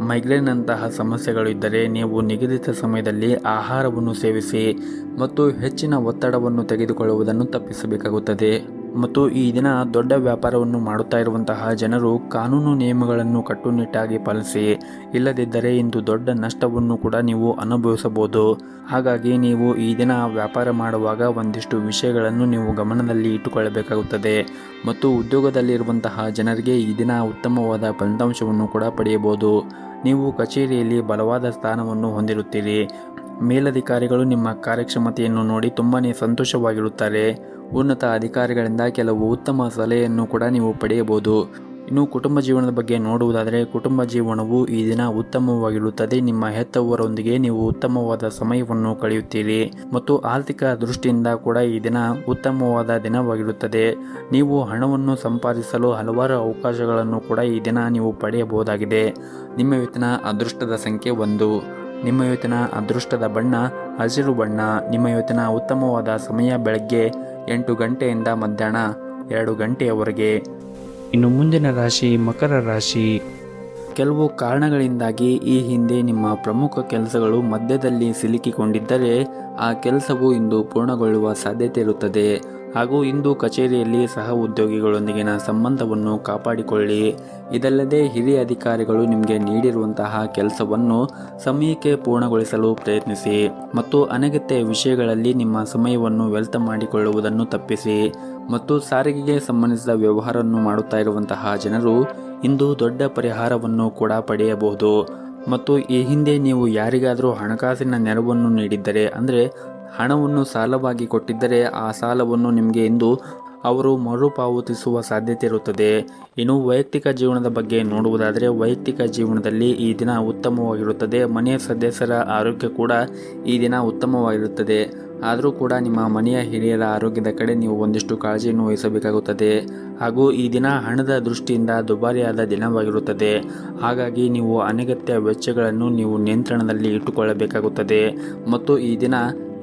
ಮೈಗ್ರೇನ್ ಅಂತಹ ಸಮಸ್ಯೆಗಳು ಇದ್ದರೆ ನೀವು ನಿಗದಿತ ಸಮಯದಲ್ಲಿ ಆಹಾರವನ್ನು ಸೇವಿಸಿ ಮತ್ತು ಹೆಚ್ಚಿನ ಒತ್ತಡವನ್ನು ತೆಗೆದುಕೊಳ್ಳುವುದನ್ನು ತಪ್ಪಿಸಬೇಕಾಗುತ್ತದೆ. ಮತ್ತು ಈ ದಿನ ದೊಡ್ಡ ವ್ಯಾಪಾರವನ್ನು ಮಾಡುತ್ತಾ ಇರುವಂತಹ ಜನರು ಕಾನೂನು ನಿಯಮಗಳನ್ನು ಕಟ್ಟುನಿಟ್ಟಾಗಿ ಪಾಲಿಸಿ, ಇಲ್ಲದಿದ್ದರೆ ಇಂದು ದೊಡ್ಡ ನಷ್ಟವನ್ನು ಕೂಡ ನೀವು ಅನುಭವಿಸಬಹುದು. ಹಾಗಾಗಿ ನೀವು ಈ ದಿನ ವ್ಯಾಪಾರ ಮಾಡುವಾಗ ಒಂದಿಷ್ಟು ವಿಷಯಗಳನ್ನು ನೀವು ಗಮನದಲ್ಲಿ ಇಟ್ಟುಕೊಳ್ಳಬೇಕಾಗುತ್ತದೆ. ಮತ್ತು ಉದ್ಯೋಗದಲ್ಲಿರುವಂತಹ ಜನರಿಗೆ ಈ ದಿನ ಉತ್ತಮವಾದ ಫಲಿತಾಂಶವನ್ನು ಕೂಡ ಪಡೆಯಬಹುದು. ನೀವು ಕಚೇರಿಯಲ್ಲಿ ಬಲವಾದ ಸ್ಥಾನವನ್ನು ಹೊಂದಿರುತ್ತೀರಿ. ಮೇಲಧಿಕಾರಿಗಳು ನಿಮ್ಮ ಕಾರ್ಯಕ್ಷಮತೆಯನ್ನು ನೋಡಿ ತುಂಬಾ ಸಂತೋಷವಾಗಿರುತ್ತಾರೆ. ಉನ್ನತ ಅಧಿಕಾರಿಗಳಿಂದ ಕೆಲವು ಉತ್ತಮ ಸಲಹೆಯನ್ನು ಕೂಡ ನೀವು ಪಡೆಯಬಹುದು. ಇನ್ನು ಕುಟುಂಬ ಜೀವನದ ಬಗ್ಗೆ ನೋಡುವುದಾದರೆ, ಕುಟುಂಬ ಜೀವನವು ಈ ದಿನ ಉತ್ತಮವಾಗಿರುತ್ತದೆ. ನಿಮ್ಮ ಹೆತ್ತವರೊಂದಿಗೆ ನೀವು ಉತ್ತಮವಾದ ಸಮಯವನ್ನು ಕಳೆಯುತ್ತೀರಿ ಮತ್ತು ಆರ್ಥಿಕ ದೃಷ್ಟಿಯಿಂದ ಕೂಡ ಈ ದಿನ ಉತ್ತಮವಾದ ದಿನವಾಗಿರುತ್ತದೆ. ನೀವು ಹಣವನ್ನು ಸಂಪಾದಿಸಲು ಹಲವಾರು ಅವಕಾಶಗಳನ್ನು ಕೂಡ ಈ ದಿನ ನೀವು ಪಡೆಯಬಹುದಾಗಿದೆ. ನಿಮ್ಮ ಇವತ್ತಿನ ಅದೃಷ್ಟದ ಸಂಖ್ಯೆ 1. ನಿಮ್ಮ ಇವತ್ತಿನ ಅದೃಷ್ಟದ ಬಣ್ಣ ಹಸಿರು ಬಣ್ಣ. ನಿಮ್ಮ ಇವತ್ತಿನ ಉತ್ತಮವಾದ ಸಮಯ ಬೆಳಗ್ಗೆ 8 ಗಂಟೆಯಿಂದ ಮಧ್ಯಾಹ್ನ 2 ಗಂಟೆಯವರೆಗೆ. ಇನ್ನು ಮುಂದಿನ ರಾಶಿ ಮಕರ ರಾಶಿ. ಕೆಲವು ಕಾರಣಗಳಿಂದಾಗಿ ಈ ಹಿಂದೆ ನಿಮ್ಮ ಪ್ರಮುಖ ಕೆಲಸಗಳು ಮಧ್ಯದಲ್ಲಿ ಸಿಲುಕಿಕೊಂಡಿದ್ದರೆ ಆ ಕೆಲಸವು ಇಂದು ಪೂರ್ಣಗೊಳ್ಳುವ ಸಾಧ್ಯತೆ ಇರುತ್ತದೆ. ಹಾಗೂ ಇಂದು ಕಚೇರಿಯಲ್ಲಿ ಸಹ ಉದ್ಯೋಗಿಗಳೊಂದಿಗಿನ ಸಂಬಂಧವನ್ನು ಕಾಪಾಡಿಕೊಳ್ಳಿ. ಇದಲ್ಲದೆ ಹಿರಿಯ ಅಧಿಕಾರಿಗಳು ನಿಮಗೆ ನೀಡಿರುವಂತಹ ಕೆಲಸವನ್ನು ಸಮಯಕ್ಕೆ ಪೂರ್ಣಗೊಳಿಸಲು ಪ್ರಯತ್ನಿಸಿ ಮತ್ತು ಅನಗತ್ಯ ವಿಷಯಗಳಲ್ಲಿ ನಿಮ್ಮ ಸಮಯವನ್ನು ವ್ಯರ್ಥ ಮಾಡಿಕೊಳ್ಳುವುದನ್ನು ತಪ್ಪಿಸಿ. ಮತ್ತು ಸಾರಿಗೆಗೆ ಸಂಬಂಧಿಸಿದ ವ್ಯವಹಾರವನ್ನು ಮಾಡುತ್ತಾ ಇರುವಂತಹ ಜನರು ಇಂದು ದೊಡ್ಡ ಪರಿಹಾರವನ್ನು ಕೂಡ ಪಡೆಯಬಹುದು. ಮತ್ತು ಈ ಹಿಂದೆ ನೀವು ಯಾರಿಗಾದರೂ ಹಣಕಾಸಿನ ನೆರವನ್ನು ನೀಡಿದ್ದರೆ, ಅಂದರೆ ಹಣವನ್ನು ಸಾಲವಾಗಿ ಕೊಟ್ಟಿದ್ದರೆ, ಆ ಸಾಲವನ್ನು ನಿಮಗೆ ಇಂದು ಅವರು ಮರುಪಾವತಿಸುವ ಸಾಧ್ಯತೆ ಇರುತ್ತದೆ. ಇನ್ನು ವೈಯಕ್ತಿಕ ಜೀವನದ ಬಗ್ಗೆ ನೋಡುವುದಾದರೆ, ವೈಯಕ್ತಿಕ ಜೀವನದಲ್ಲಿ ಈ ದಿನ ಉತ್ತಮವಾಗಿರುತ್ತದೆ. ಮನೆಯ ಸದಸ್ಯರ ಆರೋಗ್ಯ ಕೂಡ ಈ ದಿನ ಉತ್ತಮವಾಗಿರುತ್ತದೆ. ಆದರೂ ಕೂಡ ನಿಮ್ಮ ಮನೆಯ ಹಿರಿಯರ ಆರೋಗ್ಯದ ಕಡೆ ನೀವು ಒಂದಿಷ್ಟು ಕಾಳಜಿಯನ್ನು ವಹಿಸಬೇಕಾಗುತ್ತದೆ. ಹಾಗೂ ಈ ದಿನ ಹಣದ ದೃಷ್ಟಿಯಿಂದ ದುಬಾರಿಯಾದ ದಿನವಾಗಿರುತ್ತದೆ. ಹಾಗಾಗಿ ನೀವು ಅನಗತ್ಯ ವೆಚ್ಚಗಳನ್ನು ನೀವು ನಿಯಂತ್ರಣದಲ್ಲಿ ಇಟ್ಟುಕೊಳ್ಳಬೇಕಾಗುತ್ತದೆ. ಮತ್ತು ಈ ದಿನ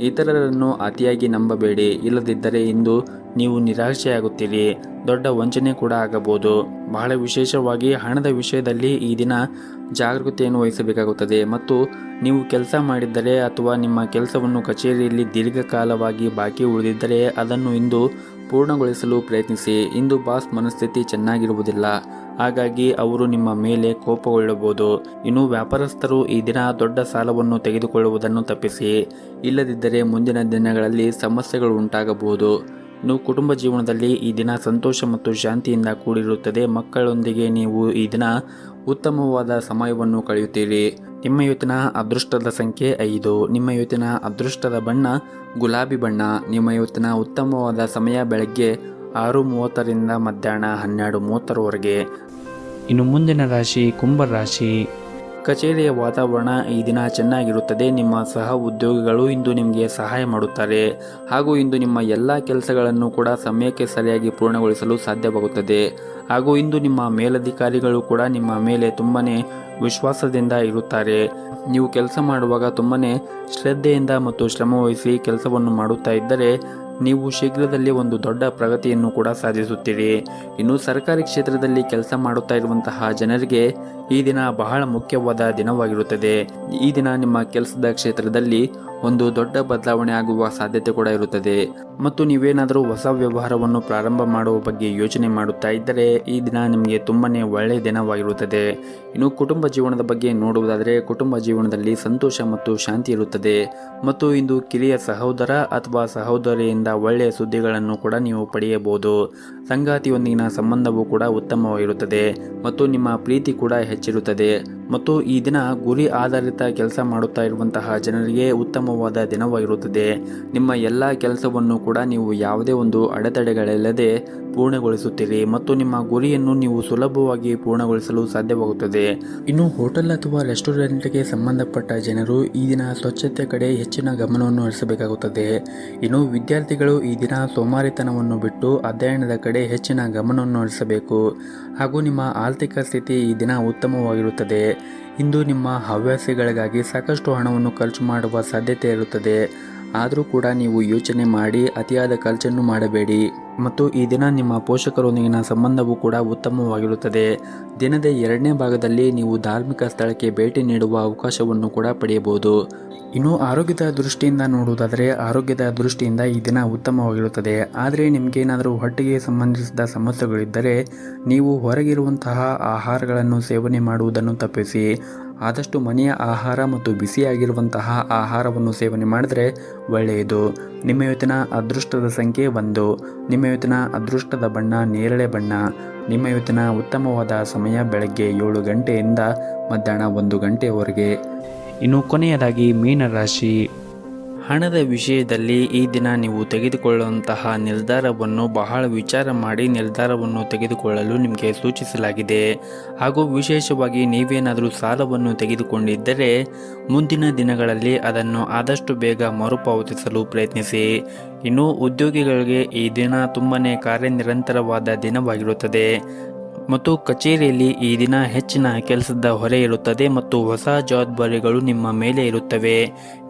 ಇತರರನ್ನು ಅತಿಯಾಗಿ ನಂಬಬೇಡಿ, ಇಲ್ಲದಿದ್ದರೆ ಇಂದು ನೀವು ನಿರಾಶೆಯಾಗುತ್ತೀರಿ. ದೊಡ್ಡ ವಂಚನೆ ಕೂಡ ಆಗಬಹುದು. ಬಹಳ ವಿಶೇಷವಾಗಿ ಹಣದ ವಿಷಯದಲ್ಲಿ ಈ ದಿನ ಜಾಗರೂಕತೆಯನ್ನು ವಹಿಸಬೇಕಾಗುತ್ತದೆ. ಮತ್ತು ನೀವು ಕೆಲಸ ಮಾಡಿದ್ದರೆ ಅಥವಾ ನಿಮ್ಮ ಕೆಲಸವನ್ನು ಕಚೇರಿಯಲ್ಲಿ ದೀರ್ಘಕಾಲವಾಗಿ ಬಾಕಿ ಉಳಿದಿದ್ದರೆ ಅದನ್ನು ಇಂದು ಪೂರ್ಣಗೊಳಿಸಲು ಪ್ರಯತ್ನಿಸಿ. ಇಂದು ಬಾಸ್ ಮನಸ್ಥಿತಿ ಚೆನ್ನಾಗಿರುವುದಿಲ್ಲ, ಹಾಗಾಗಿ ಅವರು ನಿಮ್ಮ ಮೇಲೆ ಕೋಪಗೊಳ್ಳಬಹುದು. ಇನ್ನು ವ್ಯಾಪಾರಸ್ಥರು ಈ ದಿನ ದೊಡ್ಡ ಸಾಲವನ್ನು ತೆಗೆದುಕೊಳ್ಳುವುದನ್ನು ತಪ್ಪಿಸಿ, ಇಲ್ಲದಿದ್ದರೆ ಮುಂದಿನ ದಿನಗಳಲ್ಲಿ ಸಮಸ್ಯೆಗಳು ಉಂಟಾಗಬಹುದು. ಇನ್ನು ಕುಟುಂಬ ಜೀವನದಲ್ಲಿ ಈ ದಿನ ಸಂತೋಷ ಮತ್ತು ಶಾಂತಿಯಿಂದ ಕೂಡಿರುತ್ತದೆ. ಮಕ್ಕಳೊಂದಿಗೆ ನೀವು ಈ ದಿನ ಉತ್ತಮವಾದ ಸಮಯವನ್ನು ಕಳೆಯುತ್ತೀರಿ. ನಿಮ್ಮ ಇವತ್ತಿನ ಅದೃಷ್ಟದ ಸಂಖ್ಯೆ 5. ನಿಮ್ಮ ಇವತ್ತಿನ ಅದೃಷ್ಟದ ಬಣ್ಣ ಗುಲಾಬಿ ಬಣ್ಣ. ನಿಮ್ಮ ಇವತ್ತಿನ ಉತ್ತಮವಾದ ಸಮಯ ಬೆಳಗ್ಗೆ 6:30ರಿಂದ ಮಧ್ಯಾಹ್ನ 12:30ರವರೆಗೆ. ಇನ್ನು ಮುಂದಿನ ರಾಶಿ ಕುಂಭ ರಾಶಿ. ಕಚೇರಿಯ ವಾತಾವರಣ ಈ ದಿನ ಚೆನ್ನಾಗಿರುತ್ತದೆ. ನಿಮ್ಮ ಸಹ ಉದ್ಯೋಗಿಗಳು ಇಂದು ನಿಮಗೆ ಸಹಾಯ ಮಾಡುತ್ತಾರೆ. ಹಾಗೂ ಇಂದು ನಿಮ್ಮ ಎಲ್ಲ ಕೆಲಸಗಳನ್ನು ಕೂಡ ಸಮಯಕ್ಕೆ ಸರಿಯಾಗಿ ಪೂರ್ಣಗೊಳಿಸಲು ಸಾಧ್ಯವಾಗುತ್ತದೆ. ಹಾಗೂ ಇಂದು ನಿಮ್ಮ ಮೇಲಧಿಕಾರಿಗಳು ಕೂಡ ನಿಮ್ಮ ಮೇಲೆ ತುಂಬಾ ವಿಶ್ವಾಸದಿಂದ ಇರುತ್ತಾರೆ. ನೀವು ಕೆಲಸ ಮಾಡುವಾಗ ತುಂಬಾ ಶ್ರದ್ಧೆಯಿಂದ ಮತ್ತು ಶ್ರಮವಹಿಸಿ ಕೆಲಸವನ್ನು ಮಾಡುತ್ತಾ ಇದ್ದರೆ ನೀವು ಶೀಘ್ರದಲ್ಲಿ ಒಂದು ದೊಡ್ಡ ಪ್ರಗತಿಯನ್ನು ಕೂಡ ಸಾಧಿಸುತ್ತೀರಿ. ಇನ್ನು ಸರ್ಕಾರಿ ಕ್ಷೇತ್ರದಲ್ಲಿ ಕೆಲಸ ಮಾಡುತ್ತಾ ಇರುವಂತಹ ಜನರಿಗೆ ಈ ದಿನ ಬಹಳ ಮುಖ್ಯವಾದ ದಿನವಾಗಿರುತ್ತದೆ. ಈ ದಿನ ನಿಮ್ಮ ಕೆಲಸದ ಕ್ಷೇತ್ರದಲ್ಲಿ ಒಂದು ದೊಡ್ಡ ಬದಲಾವಣೆ ಆಗುವ ಸಾಧ್ಯತೆ ಕೂಡ ಇರುತ್ತದೆ. ಮತ್ತು ನೀವೇನಾದರೂ ಹೊಸ ವ್ಯವಹಾರವನ್ನು ಪ್ರಾರಂಭ ಮಾಡುವ ಬಗ್ಗೆ ಯೋಚನೆ ಮಾಡುತ್ತಾ ಇದ್ದರೆ ಈ ದಿನ ನಿಮಗೆ ತುಂಬನೇ ಒಳ್ಳೆಯ ದಿನವಾಗಿರುತ್ತದೆ. ಇನ್ನು ಕುಟುಂಬ ಜೀವನದ ಬಗ್ಗೆ ನೋಡುವುದಾದರೆ, ಕುಟುಂಬ ಜೀವನದಲ್ಲಿ ಸಂತೋಷ ಮತ್ತು ಶಾಂತಿ ಇರುತ್ತದೆ. ಮತ್ತು ಇಂದು ಕಿರಿಯ ಸಹೋದರ ಅಥವಾ ಸಹೋದರಿಯಿಂದ ಒಳ್ಳೆಯ ಸುದ್ದಿಗಳನ್ನು ಕೂಡ ನೀವು ಪಡೆಯಬಹುದು. ಸಂಗಾತಿಯೊಂದಿಗಿನ ಸಂಬಂಧವು ಕೂಡ ಉತ್ತಮವಾಗಿರುತ್ತದೆ ಮತ್ತು ನಿಮ್ಮ ಪ್ರೀತಿ ಕೂಡ ಹೆಚ್ಚಿರುತ್ತದೆ. ಮತ್ತು ಈ ದಿನ ಗುರಿ ಆಧಾರಿತ ಕೆಲಸ ಮಾಡುತ್ತಾ ಇರುವಂತಹ ಜನರಿಗೆ ಉತ್ತಮವಾದ ದಿನವಾಗಿರುತ್ತದೆ. ನಿಮ್ಮ ಎಲ್ಲ ಕೆಲಸವನ್ನು ಕೂಡ ನೀವು ಯಾವುದೇ ಒಂದು ಅಡೆತಡೆಗಳಿಲ್ಲದೆ ಪೂರ್ಣಗೊಳಿಸುತ್ತೀರಿ ಮತ್ತು ನಿಮ್ಮ ಗುರಿಯನ್ನು ನೀವು ಸುಲಭವಾಗಿ ಪೂರ್ಣಗೊಳಿಸಲು ಸಾಧ್ಯವಾಗುತ್ತದೆ. ಇನ್ನು ಹೋಟೆಲ್ ಅಥವಾ ರೆಸ್ಟೋರೆಂಟ್ಗೆ ಸಂಬಂಧಪಟ್ಟ ಜನರು ಈ ದಿನ ಸ್ವಚ್ಛತೆ ಕಡೆ ಹೆಚ್ಚಿನ ಗಮನವನ್ನು ಹರಿಸಬೇಕಾಗುತ್ತದೆ. ಇನ್ನು ವಿದ್ಯಾರ್ಥಿಗಳು ಈ ದಿನ ಸೋಮಾರಿತನವನ್ನು ಬಿಟ್ಟು ಅಧ್ಯಯನದ ಕಡೆ ಹೆಚ್ಚಿನ ಗಮನವನ್ನು ಹರಿಸಬೇಕು ಹಾಗೂ ನಿಮ್ಮ ಆರ್ಥಿಕ ಸ್ಥಿತಿ ಈ ದಿನ ಉತ್ತಮವಾಗಿರುತ್ತದೆ. ಇಂದು ನಿಮ್ಮ ಹವ್ಯಾಸಗಳಿಗಾಗಿ ಸಾಕಷ್ಟು ಹಣವನ್ನು ಖರ್ಚು ಮಾಡುವ ಸಾಧ್ಯತೆ ಇರುತ್ತದೆ. ಆದರೂ ಕೂಡ ನೀವು ಯೋಚನೆ ಮಾಡಿ ಅತಿಯಾದ ಖರ್ಚನ್ನು ಮಾಡಬೇಡಿ ಮತ್ತು ಈ ದಿನ ನಿಮ್ಮ ಪೋಷಕರೊಂದಿಗಿನ ಸಂಬಂಧವೂ ಕೂಡ ಉತ್ತಮವಾಗಿರುತ್ತದೆ. ದಿನದ 2ನೇ ಭಾಗದಲ್ಲಿ ನೀವು ಧಾರ್ಮಿಕ ಸ್ಥಳಕ್ಕೆ ಭೇಟಿ ನೀಡುವ ಅವಕಾಶವನ್ನು ಕೂಡ ಪಡೆಯಬಹುದು. ಇನ್ನು ಆರೋಗ್ಯದ ದೃಷ್ಟಿಯಿಂದ ನೋಡುವುದಾದರೆ ಆರೋಗ್ಯದ ದೃಷ್ಟಿಯಿಂದ ಈ ದಿನ ಉತ್ತಮವಾಗಿರುತ್ತದೆ. ಆದರೆ ನಿಮಗೇನಾದರೂ ಹೊಟ್ಟೆಗೆ ಸಂಬಂಧಿಸಿದ ಸಮಸ್ಯೆಗಳಿದ್ದರೆ ನೀವು ಹೊರಗಿರುವಂತಹ ಆಹಾರಗಳನ್ನು ಸೇವನೆ ಮಾಡುವುದನ್ನು ತಪ್ಪಿಸಿ. ಆದಷ್ಟು ಮನೆಯ ಆಹಾರ ಮತ್ತು ಬಿಸಿಯಾಗಿರುವಂತಹ ಆಹಾರವನ್ನು ಸೇವನೆ ಮಾಡಿದರೆ ಒಳ್ಳೆಯದು. ನಿಮ್ಮ ಇವತ್ತಿನ ಅದೃಷ್ಟದ ಸಂಖ್ಯೆ 1. ನಿಮ್ಮ ಇವತ್ತಿನ ಅದೃಷ್ಟದ ಬಣ್ಣ ನೇರಳೆ ಬಣ್ಣ. ನಿಮ್ಮ ಇವತ್ತಿನ ಉತ್ತಮವಾದ ಸಮಯ ಬೆಳಗ್ಗೆ 7 ಗಂಟೆಯಿಂದ ಮಧ್ಯಾಹ್ನ 1 ಗಂಟೆಯವರೆಗೆ. ಇನ್ನು ಕೊನೆಯದಾಗಿ ಮೀನರಾಶಿ. ಹಣದ ವಿಷಯದಲ್ಲಿ ಈ ದಿನ ನೀವು ತೆಗೆದುಕೊಳ್ಳುವಂತಹ ನಿರ್ಧಾರವನ್ನು ಬಹಳ ವಿಚಾರ ಮಾಡಿ ನಿರ್ಧಾರವನ್ನು ತೆಗೆದುಕೊಳ್ಳಲು ನಿಮಗೆ ಸೂಚಿಸಲಾಗಿದೆ. ಹಾಗೂ ವಿಶೇಷವಾಗಿ ನೀವೇನಾದರೂ ಸಾಲವನ್ನು ತೆಗೆದುಕೊಂಡಿದ್ದರೆ ಮುಂದಿನ ದಿನಗಳಲ್ಲಿ ಅದನ್ನು ಆದಷ್ಟು ಬೇಗ ಮರುಪಾವತಿಸಲು ಪ್ರಯತ್ನಿಸಿ. ಇನ್ನು ಉದ್ಯೋಗಿಗಳಿಗೆ ಈ ದಿನ ತುಂಬನೇ ಕಾರ್ಯನಿರಂತರವಾದ ದಿನವಾಗಿರುತ್ತದೆ ಮತ್ತು ಕಚೇರಿಯಲ್ಲಿ ಈ ದಿನ ಹೆಚ್ಚಿನ ಕೆಲಸದ ಹೊರೆ ಇರುತ್ತದೆ ಮತ್ತು ಹೊಸ ಜವಾಬ್ದಾರಿಗಳು ನಿಮ್ಮ ಮೇಲೆ ಇರುತ್ತವೆ.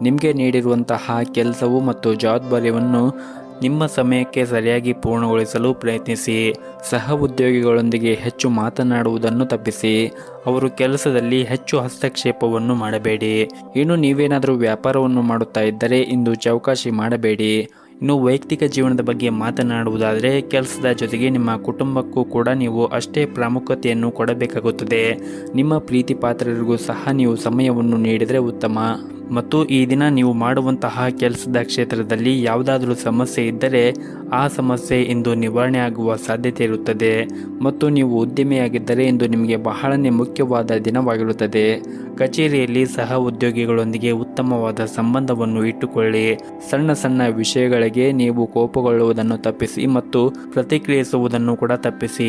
ನಿಮಗೆ ನೀಡಿರುವಂತಹ ಕೆಲಸವು ಮತ್ತು ಜವಾಬ್ದಾರಿಯನ್ನು ನಿಮ್ಮ ಸಮಯಕ್ಕೆ ಸರಿಯಾಗಿ ಪೂರ್ಣಗೊಳಿಸಲು ಪ್ರಯತ್ನಿಸಿ. ಸಹ ಉದ್ಯೋಗಿಗಳೊಂದಿಗೆ ಹೆಚ್ಚು ಮಾತನಾಡುವುದನ್ನು ತಪ್ಪಿಸಿ. ಅವರು ಕೆಲಸದಲ್ಲಿ ಹೆಚ್ಚು ಹಸ್ತಕ್ಷೇಪವನ್ನು ಮಾಡಬೇಡಿ. ಇನ್ನು ನೀವೇನಾದರೂ ವ್ಯಾಪಾರವನ್ನು ಮಾಡುತ್ತಾ ಇದ್ದರೆ ಇಂದು ಚೌಕಾಶಿ ಮಾಡಬೇಡಿ. ಇನ್ನು ವೈಯಕ್ತಿಕ ಜೀವನದ ಬಗ್ಗೆ ಮಾತನಾಡುವುದಾದರೆ ಕೆಲಸದ ಜೊತೆಗೆ ನಿಮ್ಮ ಕುಟುಂಬಕ್ಕೂ ಕೂಡ ನೀವು ಅಷ್ಟೇ ಪ್ರಾಮುಖ್ಯತೆಯನ್ನು ಕೊಡಬೇಕಾಗುತ್ತದೆ. ನಿಮ್ಮ ಪ್ರೀತಿ ಪಾತ್ರರಿಗೂ ಸಹ ನೀವು ಸಮಯವನ್ನು ನೀಡಿದರೆ ಉತ್ತಮ. ಮತ್ತು ಈ ದಿನ ನೀವು ಮಾಡುವಂತಹ ಕೆಲಸದ ಕ್ಷೇತ್ರದಲ್ಲಿ ಯಾವುದಾದರೂ ಸಮಸ್ಯೆ ಇದ್ದರೆ ಆ ಸಮಸ್ಯೆ ಇಂದು ನಿವಾರಣೆ ಆಗುವ ಸಾಧ್ಯತೆ ಇರುತ್ತದೆ. ಮತ್ತು ನೀವು ಉದ್ಯಮಿಯಾಗಿದ್ದರೆ ಇಂದು ನಿಮಗೆ ಬಹಳನೇ ಮುಖ್ಯವಾದ ದಿನವಾಗಿರುತ್ತದೆ. ಕಚೇರಿಯಲ್ಲಿ ಸಹ ಉದ್ಯೋಗಿಗಳೊಂದಿಗೆ ಉತ್ತಮವಾದ ಸಂಬಂಧವನ್ನು ಇಟ್ಟುಕೊಳ್ಳಿ. ಸಣ್ಣ ಸಣ್ಣ ವಿಷಯಗಳಿಗೆ ನೀವು ಕೋಪಗೊಳ್ಳುವುದನ್ನು ತಪ್ಪಿಸಿ ಮತ್ತು ಪ್ರತಿಕ್ರಿಯಿಸುವುದನ್ನು ಕೂಡ ತಪ್ಪಿಸಿ.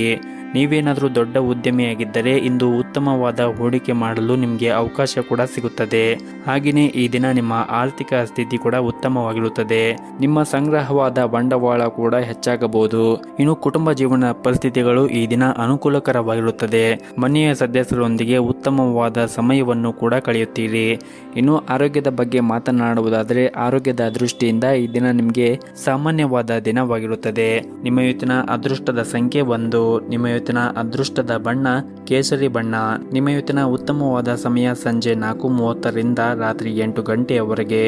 ನೀವೇನಾದರೂ ದೊಡ್ಡ ಉದ್ಯಮಿಯಾಗಿದ್ದರೆ ಇಂದು ಉತ್ತಮವಾದ ಹೂಡಿಕೆ ಮಾಡಲು ನಿಮಗೆ ಅವಕಾಶ ಕೂಡ ಸಿಗುತ್ತದೆ. ಹಾಗೆಯೇ ಈ ದಿನ ನಿಮ್ಮ ಆರ್ಥಿಕ ಸ್ಥಿತಿ ಕೂಡ ಉತ್ತಮವಾಗಿರುತ್ತದೆ. ನಿಮ್ಮ ಸಂಗ್ರಹವಾದ ಬಂಡವಾಳ ಕೂಡ ಹೆಚ್ಚಾಗಬಹುದು. ಇನ್ನು ಕುಟುಂಬ ಜೀವನ ಪರಿಸ್ಥಿತಿಗಳು ಈ ದಿನ ಅನುಕೂಲಕರವಾಗಿರುತ್ತದೆ. ಮನೆಯ ಸದಸ್ಯರೊಂದಿಗೆ ಉತ್ತಮವಾದ ಸಮಯವನ್ನು ಕೂಡ ಕಳೆಯುತ್ತೀರಿ. ಇನ್ನು ಆರೋಗ್ಯದ ಬಗ್ಗೆ ಮಾತನಾಡುವುದಾದರೆ ಆರೋಗ್ಯದ ದೃಷ್ಟಿಯಿಂದ ಈ ದಿನ ನಿಮಗೆ ಸಾಮಾನ್ಯವಾದ ದಿನವಾಗಿರುತ್ತದೆ. ನಿಮ್ಮ ಇವತ್ತಿನ ಅದೃಷ್ಟದ ಸಂಖ್ಯೆ 1. ನಿಮ್ಮ ಇವತ್ತಿನ ಅದೃಷ್ಟದ ಬಣ್ಣ ಕೇಸರಿ ಬಣ್ಣ. ನಿಮ್ಮ ಇವತ್ತಿನ ಉತ್ತಮವಾದ ಸಮಯ ಸಂಜೆ 4:30ರಿಂದ ರಾತ್ರಿ 8 ಗಂಟೆಯವರೆಗೆ.